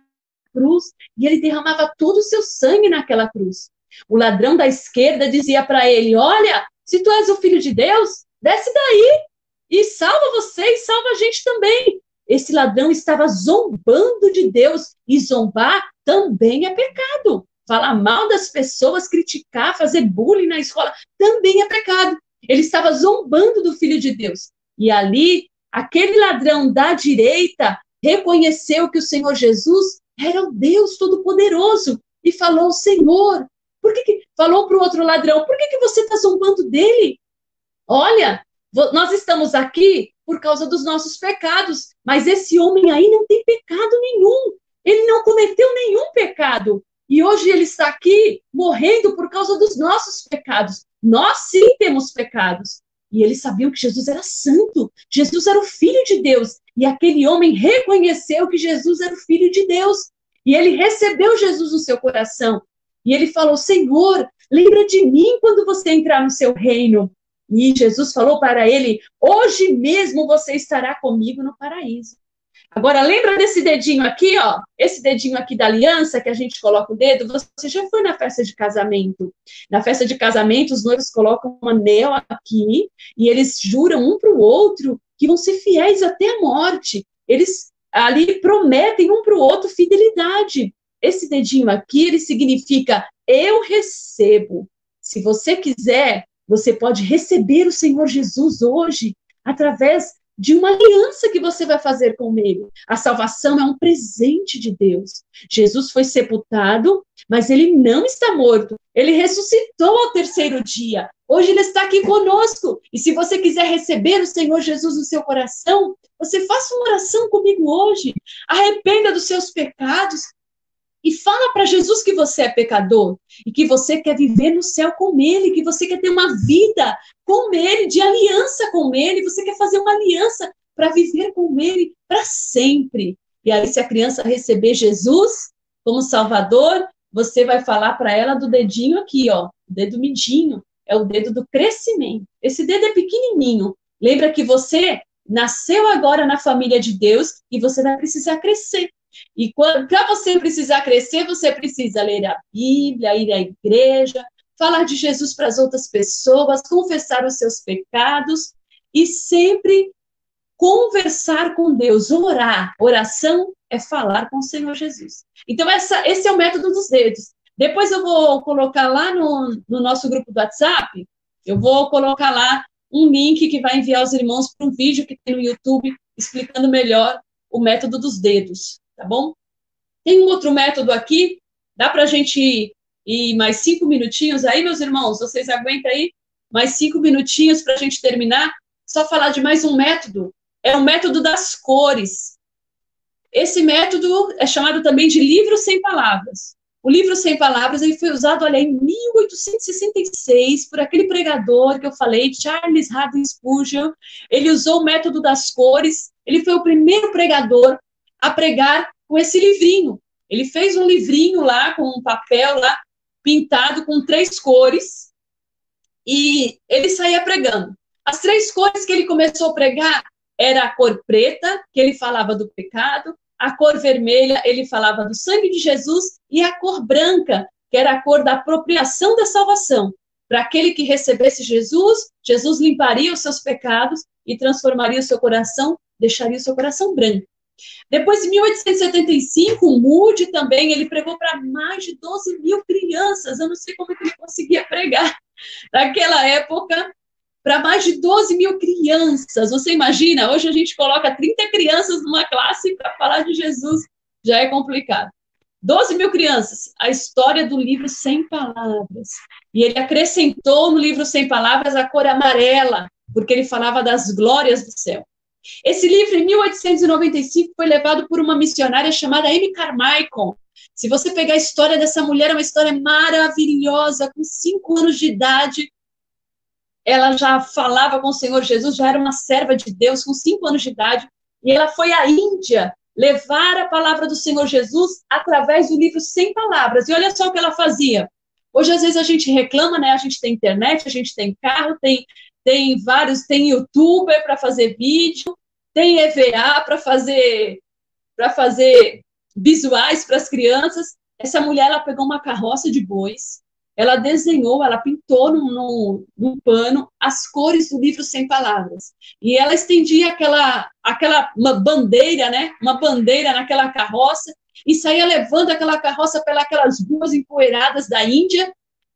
cruz, e ele derramava todo o seu sangue naquela cruz. O ladrão da esquerda dizia para ele: olha, se tu és o filho de Deus, desce daí e salva você e salva a gente também. Esse ladrão estava zombando de Deus, e zombar também é pecado. Falar mal das pessoas, criticar, fazer bullying na escola, também é pecado. Ele estava zombando do Filho de Deus. E ali, aquele ladrão da direita reconheceu que o Senhor Jesus era o Deus Todo-Poderoso e falou: Senhor, falou para o outro ladrão, por que você está zombando dele? Olha, nós estamos aqui por causa dos nossos pecados, mas esse homem aí não tem pecado nenhum. Ele não cometeu nenhum pecado. E hoje ele está aqui morrendo por causa dos nossos pecados. Nós sim temos pecados. E eles sabiam que Jesus era santo. Jesus era o Filho de Deus. E aquele homem reconheceu que Jesus era o Filho de Deus. E ele recebeu Jesus no seu coração. E ele falou: Senhor, lembra de mim quando você entrar no seu reino. E Jesus falou para ele: hoje mesmo você estará comigo no paraíso. Agora, lembra desse dedinho aqui, ó? Esse dedinho aqui da aliança que a gente coloca o dedo? Você já foi na festa de casamento? Na festa de casamento, os noivos colocam um anel aqui e eles juram um para o outro que vão ser fiéis até a morte. Eles ali prometem um para o outro fidelidade. Esse dedinho aqui, ele significa: eu recebo. Se você quiser, você pode receber o Senhor Jesus hoje através de uma aliança que você vai fazer com ele. A salvação é um presente de Deus. Jesus foi sepultado, mas ele não está morto. Ele ressuscitou ao 3º dia. Hoje ele está aqui conosco. E se você quiser receber o Senhor Jesus no seu coração, você faça uma oração comigo hoje. Arrependa dos seus pecados. E fala para Jesus que você é pecador e que você quer viver no céu com ele, que você quer ter uma vida com ele, de aliança com ele, você quer fazer uma aliança para viver com ele para sempre. E aí, se a criança receber Jesus como Salvador, você vai falar para ela do dedinho aqui, ó, o dedo mindinho, é o dedo do crescimento. Esse dedo é pequenininho. Lembra que você nasceu agora na família de Deus e você vai precisar crescer. E para você precisar crescer, você precisa ler a Bíblia, ir à igreja, falar de Jesus para as outras pessoas, confessar os seus pecados e sempre conversar com Deus, orar. Oração é falar com o Senhor Jesus. Então, esse é o método dos dedos. Depois eu vou colocar lá no nosso grupo do WhatsApp, eu vou colocar lá um link que vai enviar os irmãos para um vídeo que tem no YouTube explicando melhor o método dos dedos, tá bom? Tem um outro método aqui, dá para a gente ir mais 5 minutinhos aí, meus irmãos? Vocês aguentam aí? Mais 5 minutinhos para a gente terminar? Só falar de mais um método. É o método das cores. Esse método é chamado também de livro sem palavras. O livro sem palavras ele foi usado, olha, em 1866 por aquele pregador que eu falei, Charles Haddon Spurgeon. Ele usou o método das cores. Ele foi o primeiro pregador a pregar com esse livrinho. Ele fez um livrinho lá, com um papel lá, pintado com 3 cores, e ele saía pregando. As 3 cores que ele começou a pregar era a cor preta, que ele falava do pecado, a cor vermelha, ele falava do sangue de Jesus, e a cor branca, que era a cor da apropriação da salvação. Para aquele que recebesse Jesus, Jesus limparia os seus pecados e transformaria o seu coração, deixaria o seu coração branco. Depois, em 1875, Moody também, ele pregou para mais de 12 mil crianças. Eu não sei como é que ele conseguia pregar naquela época para mais de 12 mil crianças. Você imagina? Hoje a gente coloca 30 crianças numa classe para falar de Jesus. Já é complicado. 12 mil crianças. A história do livro Sem Palavras. E ele acrescentou no livro Sem Palavras a cor amarela, porque ele falava das glórias do céu. Esse livro, em 1895, foi levado por uma missionária chamada Amy Carmichael. Se você pegar a história dessa mulher, é uma história maravilhosa. Com 5 anos de idade, ela já falava com o Senhor Jesus, já era uma serva de Deus, com 5 anos de idade, e ela foi à Índia levar a palavra do Senhor Jesus através do livro Sem Palavras. E olha só o que ela fazia. Hoje, às vezes, a gente reclama, né? A gente tem internet, a gente tem carro, tem youtuber para fazer vídeo, tem EVA para fazer visuais para as crianças. Essa mulher, ela pegou uma carroça de bois, ela desenhou, ela pintou num pano as cores do livro Sem Palavras. E ela estendia uma bandeira, né? Uma bandeira naquela carroça e saía levando aquela carroça pelas ruas empoeiradas da Índia,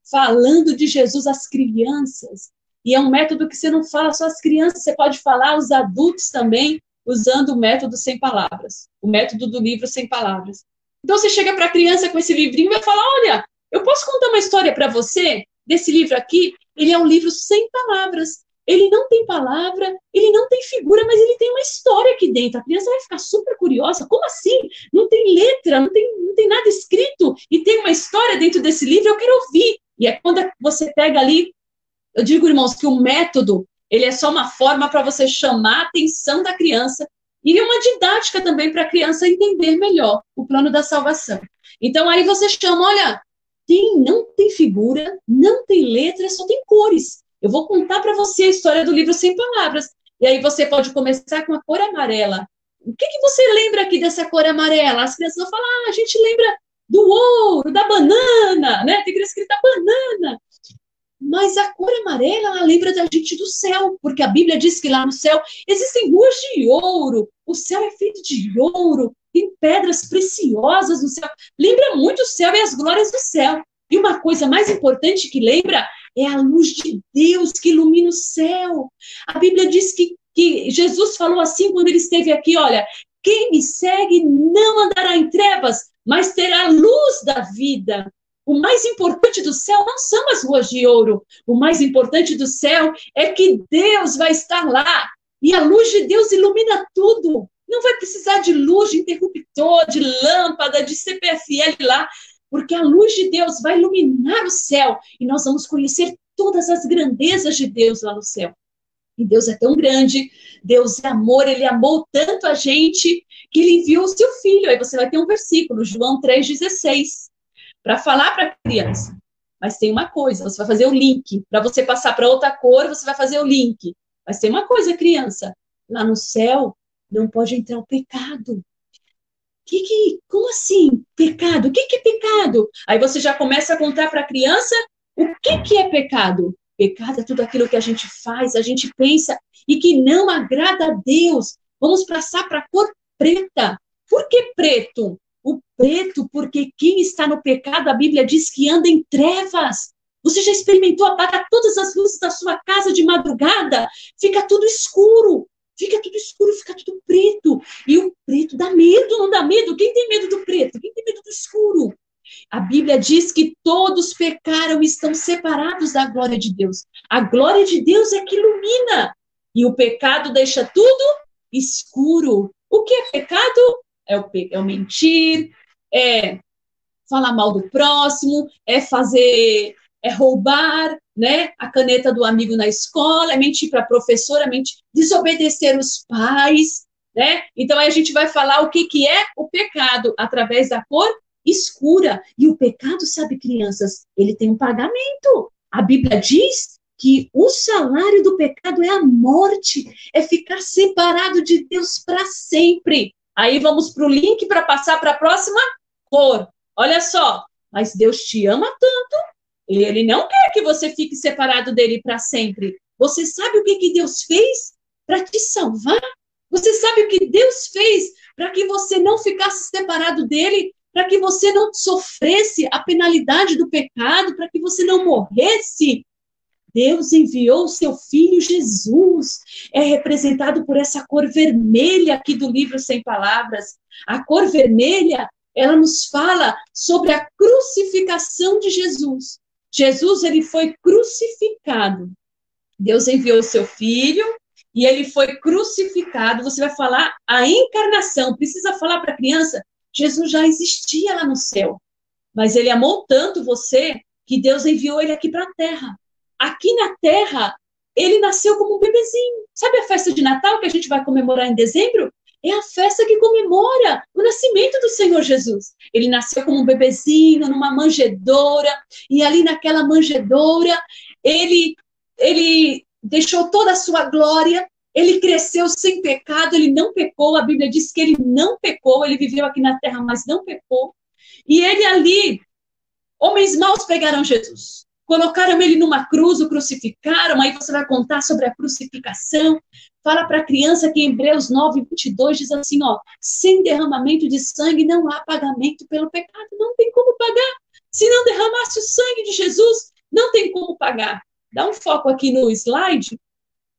falando de Jesus às crianças. E é um método que você não fala só às crianças, você pode falar aos adultos também, usando o método Sem Palavras, o método do livro Sem Palavras. Então, você chega para a criança com esse livrinho e vai falar, olha, eu posso contar uma história para você desse livro aqui? Ele é um livro sem palavras. Ele não tem palavra, ele não tem figura, mas ele tem uma história aqui dentro. A criança vai ficar super curiosa. Como assim? Não tem letra, não tem nada escrito e tem uma história dentro desse livro, eu quero ouvir. E é quando você pega ali, eu digo, irmãos, que o método, ele é só uma forma para você chamar a atenção da criança e uma didática também para a criança entender melhor o plano da salvação. Então, aí você chama, olha, não tem figura, não tem letra, só tem cores. Eu vou contar para você a história do livro Sem Palavras. E aí você pode começar com a cor amarela. O que você lembra aqui dessa cor amarela? As crianças vão falar, a gente lembra do ouro, da banana, né? Tem criança que grita banana. Mas a cor amarela, ela lembra da gente do céu, porque a Bíblia diz que lá no céu existem ruas de ouro, o céu é feito de ouro, tem pedras preciosas no céu. Lembra muito o céu e as glórias do céu. E uma coisa mais importante que lembra é a luz de Deus que ilumina o céu. A Bíblia diz que Jesus falou assim quando ele esteve aqui, olha, quem me segue não andará em trevas, mas terá a luz da vida. O mais importante do céu não são as ruas de ouro. O mais importante do céu é que Deus vai estar lá. E a luz de Deus ilumina tudo. Não vai precisar de luz, de interruptor, de lâmpada, de CPFL lá, porque a luz de Deus vai iluminar o céu e nós vamos conhecer todas as grandezas de Deus lá no céu. E Deus é tão grande, Deus é amor, Ele amou tanto a gente que Ele enviou o seu Filho. Aí você vai ter um versículo, João 3,16, para falar para a criança. Mas tem uma coisa, você vai fazer o link. Para você passar para outra cor, você vai fazer o link. Mas tem uma coisa, criança, lá no céu não pode entrar o pecado. Como assim, pecado? O que é pecado? Aí você já começa a contar para a criança o que é pecado. Pecado é tudo aquilo que a gente faz, a gente pensa e que não agrada a Deus. Vamos passar para a cor preta. Por que preto? O preto, porque quem está no pecado, a Bíblia diz que anda em trevas. Você já experimentou apagar todas as luzes da sua casa de madrugada? Fica tudo escuro. Fica tudo escuro, fica tudo preto. E o preto dá medo, não dá medo? Quem tem medo do preto? Quem tem medo do escuro? A Bíblia diz que todos pecaram e estão separados da glória de Deus. A glória de Deus é que ilumina. E o pecado deixa tudo escuro. O que é pecado? É o mentir, é falar mal do próximo, é roubar, né, a caneta do amigo na escola, é mentir para a professora, desobedecer os pais, né? Então aí a gente vai falar o que é o pecado através da cor escura. E o pecado, sabe, crianças, ele tem um pagamento. A Bíblia diz que o salário do pecado é a morte, é ficar separado de Deus para sempre. Aí vamos para o link para passar para a próxima cor. Olha só, mas Deus te ama tanto, Ele não quer que você fique separado dele para sempre. Você sabe o que Deus fez para te salvar? Você sabe o que Deus fez para que você não ficasse separado dele, para que você não sofresse a penalidade do pecado, para que você não morresse? Deus enviou o seu Filho Jesus, é representado por essa cor vermelha aqui do livro Sem Palavras. A cor vermelha, ela nos fala sobre a crucificação de Jesus. Jesus, ele foi crucificado. Deus enviou o seu Filho e ele foi crucificado. Você vai falar a encarnação, precisa falar para a criança, Jesus já existia lá no céu, mas ele amou tanto você que Deus enviou ele aqui para a terra. Aqui na terra, ele nasceu como um bebezinho. Sabe a festa de Natal que a gente vai comemorar em dezembro? É a festa que comemora o nascimento do Senhor Jesus. Ele nasceu como um bebezinho, numa manjedoura, e ali naquela manjedoura, ele deixou toda a sua glória, ele cresceu sem pecado, ele não pecou, a Bíblia diz que ele não pecou, ele viveu aqui na terra, mas não pecou. E ele ali, homens maus pegaram Jesus. Colocaram ele numa cruz, o crucificaram, aí você vai contar sobre a crucificação. Fala para a criança que em Hebreus 9:22 diz assim, ó, sem derramamento de sangue não há pagamento pelo pecado, não tem como pagar. Se não derramasse o sangue de Jesus, não tem como pagar. Dá um foco aqui no slide,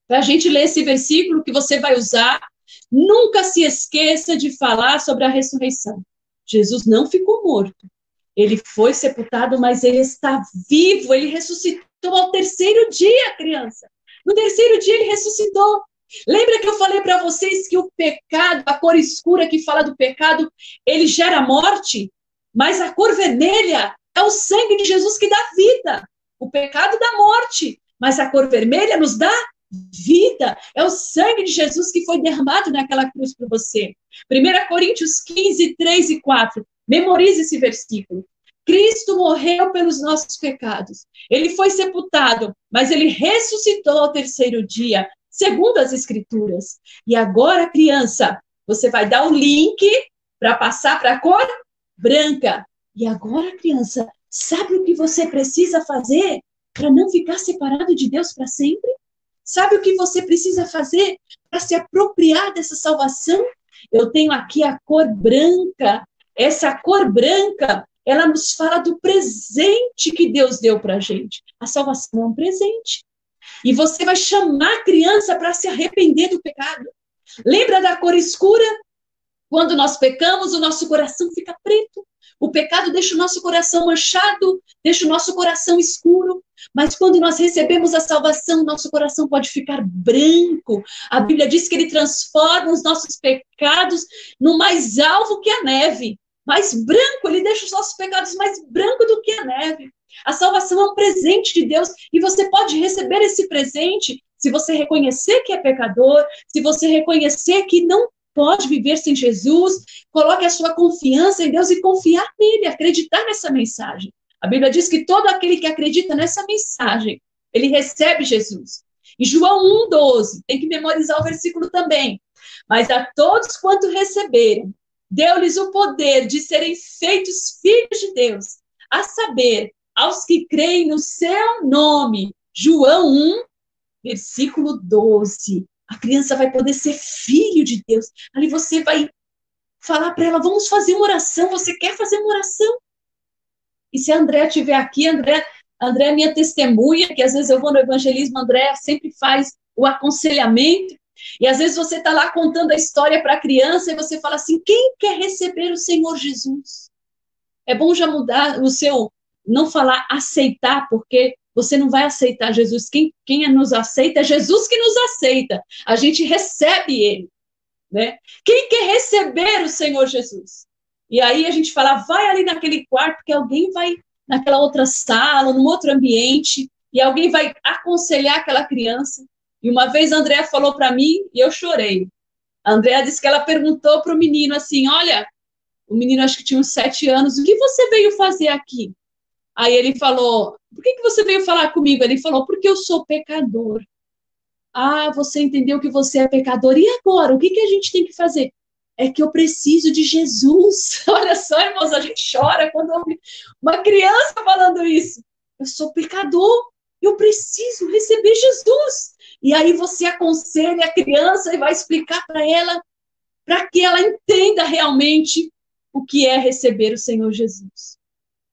para a gente ler esse versículo que você vai usar. Nunca se esqueça de falar sobre a ressurreição. Jesus não ficou morto. Ele foi sepultado, mas ele está vivo, ele ressuscitou ao terceiro dia, criança. No terceiro dia ele ressuscitou. Lembra que eu falei para vocês que o pecado, a cor escura que fala do pecado, ele gera morte? Mas a cor vermelha é o sangue de Jesus que dá vida. O pecado dá morte, mas a cor vermelha nos dá vida. É o sangue de Jesus que foi derramado naquela cruz por você. 1 Coríntios 15, 3 e 4. Memorize esse versículo. Cristo morreu pelos nossos pecados. Ele foi sepultado, mas ele ressuscitou ao terceiro dia, segundo as Escrituras. E agora, criança, você vai dar o link para passar para a cor branca. E agora, criança, sabe o que você precisa fazer para não ficar separado de Deus para sempre? Sabe o que você precisa fazer para se apropriar dessa salvação? Eu tenho aqui a cor branca. Essa cor branca, ela nos fala do presente que Deus deu para a gente. A salvação é um presente. E você vai chamar a criança para se arrepender do pecado. Lembra da cor escura? Quando nós pecamos, o nosso coração fica preto. O pecado deixa o nosso coração manchado, deixa o nosso coração escuro. Mas quando nós recebemos a salvação, nosso coração pode ficar branco. A Bíblia diz que ele transforma os nossos pecados no mais alvo que a neve. Mais branco, ele deixa os nossos pecados mais branco do que a neve. A salvação é um presente de Deus e você pode receber esse presente se você reconhecer que é pecador, se você reconhecer que não pode viver sem Jesus, coloque a sua confiança em Deus e confiar nele, acreditar nessa mensagem. A Bíblia diz que todo aquele que acredita nessa mensagem, ele recebe Jesus. Em João 1,12, tem que memorizar o versículo também. Mas a todos quanto receberam, deu-lhes o poder de serem feitos filhos de Deus, a saber, aos que creem no seu nome. João 1, versículo 12. A criança vai poder ser filho de Deus. Ali você vai falar para ela, vamos fazer uma oração. Você quer fazer uma oração? E se a Andréa estiver aqui, Andréa é minha testemunha, que às vezes eu vou no evangelismo, a Andréa sempre faz o aconselhamento. E às vezes você está lá contando a história para a criança e você fala assim, quem quer receber o Senhor Jesus? É bom já mudar o seu, não falar aceitar, porque você não vai aceitar Jesus. Quem nos aceita é Jesus que nos aceita. A gente recebe ele, né? Quem quer receber o Senhor Jesus? E aí a gente fala, vai ali naquele quarto, porque alguém vai naquela outra sala, num outro ambiente, e alguém vai aconselhar aquela criança. E uma vez a Andréa falou para mim, e eu chorei. A Andréa disse que ela perguntou para o menino assim, olha, o menino acho que tinha uns 7 anos, o que você veio fazer aqui? Aí ele falou, por que você veio falar comigo? Ele falou, porque eu sou pecador. Ah, você entendeu que você é pecador. E agora? O que a gente tem que fazer? É que eu preciso de Jesus. Olha só, irmãos, a gente chora quando ouve uma criança falando isso. Eu sou pecador, eu preciso receber Jesus. E aí você aconselha a criança e vai explicar para ela, para que ela entenda realmente o que é receber o Senhor Jesus.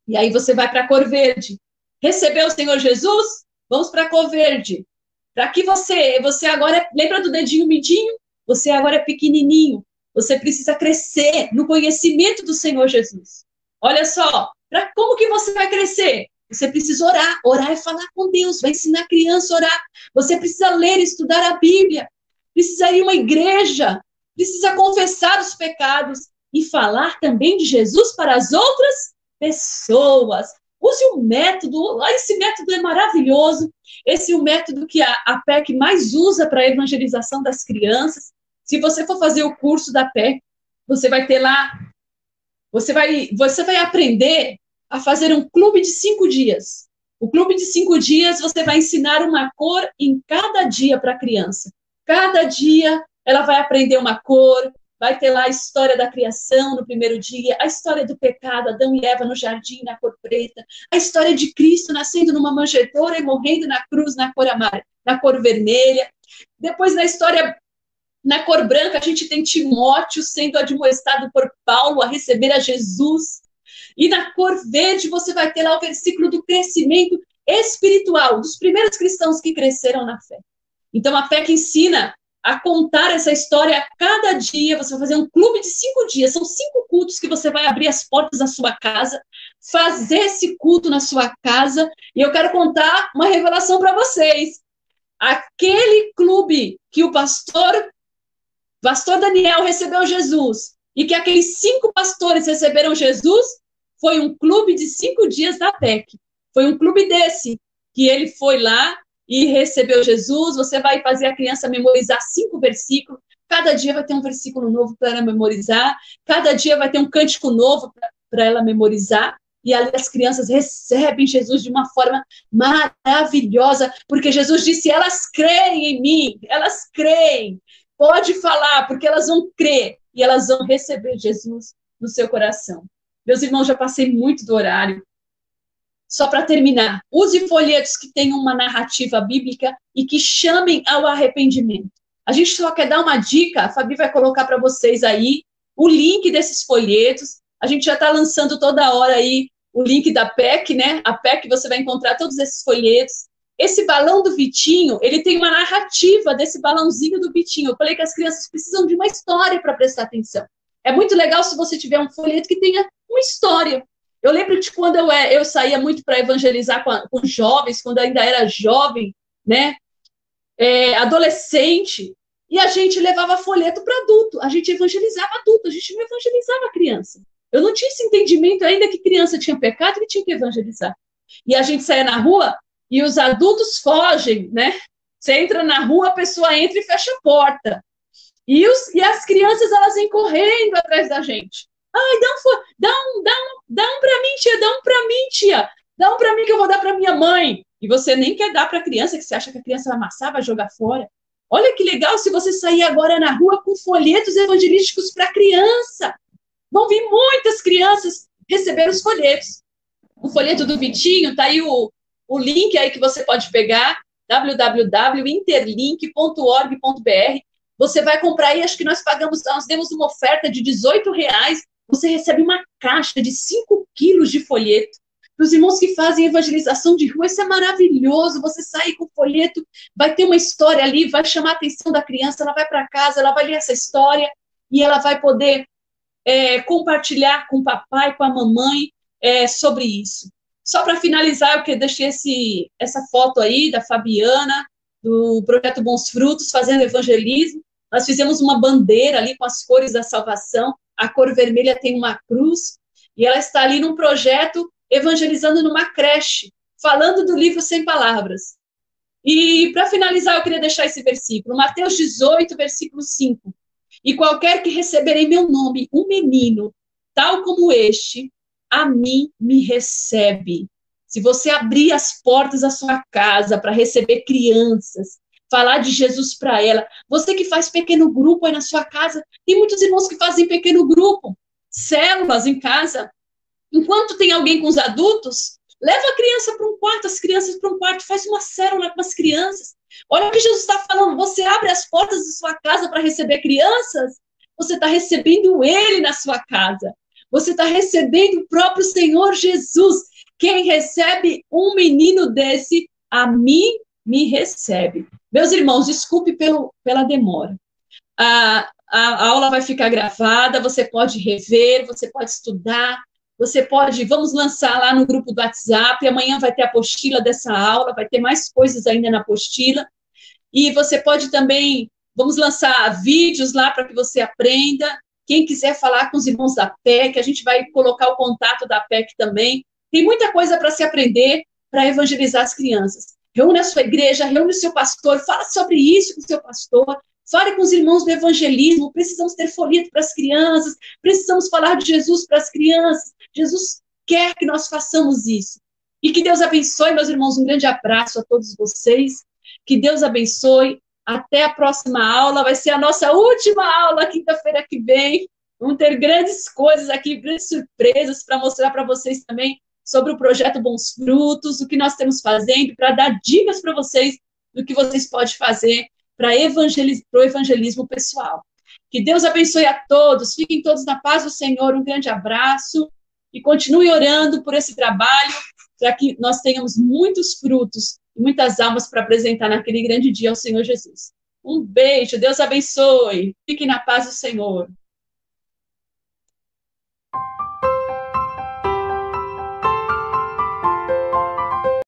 E aí você vai para a Cor Verde. Recebeu o Senhor Jesus? Vamos para a Cor Verde. Para que você agora, lembra do dedinho midinho? Você agora é pequenininho. Você precisa crescer no conhecimento do Senhor Jesus. Olha só, como que você vai crescer? Você precisa orar. Orar é falar com Deus, vai ensinar a criança a orar. Você precisa ler, estudar a Bíblia. Precisa ir a uma igreja. Precisa confessar os pecados e falar também de Jesus para as outras pessoas. Use o método, esse método é maravilhoso. Esse é o método que a PEC mais usa para a evangelização das crianças. Se você for fazer o curso da PEC, você vai ter lá, você vai aprender a fazer um clube de 5 dias. O clube de 5 dias, você vai ensinar uma cor em cada dia para a criança. Cada dia ela vai aprender uma cor, vai ter lá a história da criação no primeiro dia, a história do pecado, Adão e Eva no jardim, na cor preta, a história de Cristo nascendo numa manjedoura e morrendo na cruz, na cor amarela, na cor vermelha. Depois, na história, na cor branca, a gente tem Timóteo sendo admoestado por Paulo a receber a Jesus. E na cor verde, você vai ter lá o versículo do crescimento espiritual, dos primeiros cristãos que cresceram na fé. Então, a fé que ensina a contar essa história a cada dia. Você vai fazer um clube de 5 dias. São 5 cultos que você vai abrir as portas da sua casa, fazer esse culto na sua casa. E eu quero contar uma revelação para vocês. Aquele clube que o pastor Daniel recebeu Jesus e que aqueles 5 pastores receberam Jesus, foi um clube de 5 dias da PEC. Foi um clube desse que ele foi lá e recebeu Jesus. Você vai fazer a criança memorizar 5 versículos. Cada dia vai ter um versículo novo para ela memorizar. Cada dia vai ter um cântico novo para ela memorizar. E ali as crianças recebem Jesus de uma forma maravilhosa, porque Jesus disse, elas creem em mim, elas creem. Pode falar, porque elas vão crer e elas vão receber Jesus no seu coração. Meus irmãos, já passei muito do horário. Só para terminar, use folhetos que tenham uma narrativa bíblica e que chamem ao arrependimento. A gente só quer dar uma dica, a Fabi vai colocar para vocês aí o link desses folhetos. A gente já está lançando toda hora aí o link da PEC, né? A PEC, você vai encontrar todos esses folhetos. Esse balão do Vitinho, ele tem uma narrativa desse balãozinho do Vitinho. Eu falei que as crianças precisam de uma história para prestar atenção. É muito legal se você tiver um folheto que tenha uma história. Eu lembro de quando eu saía muito para evangelizar com jovens, quando eu ainda era jovem, né? Adolescente, e a gente levava folheto para adulto, a gente evangelizava adulto, a gente não evangelizava criança. Eu não tinha esse entendimento ainda que criança tinha pecado e que tinha que evangelizar. E a gente saía na rua e os adultos fogem, né? Você entra na rua, a pessoa entra e fecha a porta. E as crianças, elas vêm correndo atrás da gente. Ai, dá um para mim, tia, dá um para mim, tia. Dá um para mim que eu vou dar para minha mãe. E você nem quer dar para a criança, que você acha que a criança vai amassar, vai jogar fora. Olha que legal se você sair agora na rua com folhetos evangelísticos para criança. Vão vir muitas crianças receber os folhetos. O folheto do Vitinho, tá aí o link aí que você pode pegar, www.interlink.org.br. Você vai comprar aí, acho que nós demos uma oferta de R$18, você recebe uma caixa de 5 quilos de folheto. Para os irmãos que fazem evangelização de rua, isso é maravilhoso, você sai com o folheto, vai ter uma história ali, vai chamar a atenção da criança, ela vai para casa, ela vai ler essa história, e ela vai poder compartilhar com o papai, com a mamãe, sobre isso. Só para finalizar, eu deixei essa foto aí da Fabiana, do Projeto Bons Frutos, fazendo evangelismo. Nós fizemos uma bandeira ali com as cores da salvação, a cor vermelha tem uma cruz, e ela está ali num projeto evangelizando numa creche, falando do livro Sem Palavras. E para finalizar, eu queria deixar esse versículo, Mateus 18, versículo 5. E qualquer que receber em meu nome um menino, tal como este, a mim me recebe. Se você abrir as portas da sua casa para receber crianças, falar de Jesus para ela, você que faz pequeno grupo aí na sua casa, tem muitos irmãos que fazem pequeno grupo, células em casa. Enquanto tem alguém com os adultos, leva a criança para um quarto, as crianças para um quarto, faz uma célula com as crianças. Olha o que Jesus está falando, você abre as portas da sua casa para receber crianças, você está recebendo Ele na sua casa. Você está recebendo o próprio Senhor Jesus. Quem recebe um menino desse, a mim me recebe. Meus irmãos, desculpe pela demora. A aula vai ficar gravada, você pode rever, você pode estudar, vamos lançar lá no grupo do WhatsApp, amanhã vai ter a apostila dessa aula, vai ter mais coisas ainda na apostila, e você pode também, vamos lançar vídeos lá para que você aprenda. Quem quiser falar com os irmãos da PEC, a gente vai colocar o contato da PEC também. Tem muita coisa para se aprender para evangelizar as crianças. Reúne a sua igreja, reúne o seu pastor, fala sobre isso com o seu pastor, fale com os irmãos do evangelismo, precisamos ter folheto para as crianças, precisamos falar de Jesus para as crianças. Jesus quer que nós façamos isso. E que Deus abençoe, meus irmãos, um grande abraço a todos vocês, que Deus abençoe. Até a próxima aula, vai ser a nossa última aula, quinta-feira que vem. Vamos ter grandes coisas aqui, grandes surpresas para mostrar para vocês também sobre o projeto Bons Frutos, o que nós estamos fazendo, para dar dicas para vocês do que vocês podem fazer para o evangelismo pessoal. Que Deus abençoe a todos, fiquem todos na paz do Senhor, um grande abraço e continue orando por esse trabalho, para que nós tenhamos muitos frutos, muitas almas para apresentar naquele grande dia ao Senhor Jesus. Um beijo, Deus abençoe. Fiquem na paz do Senhor.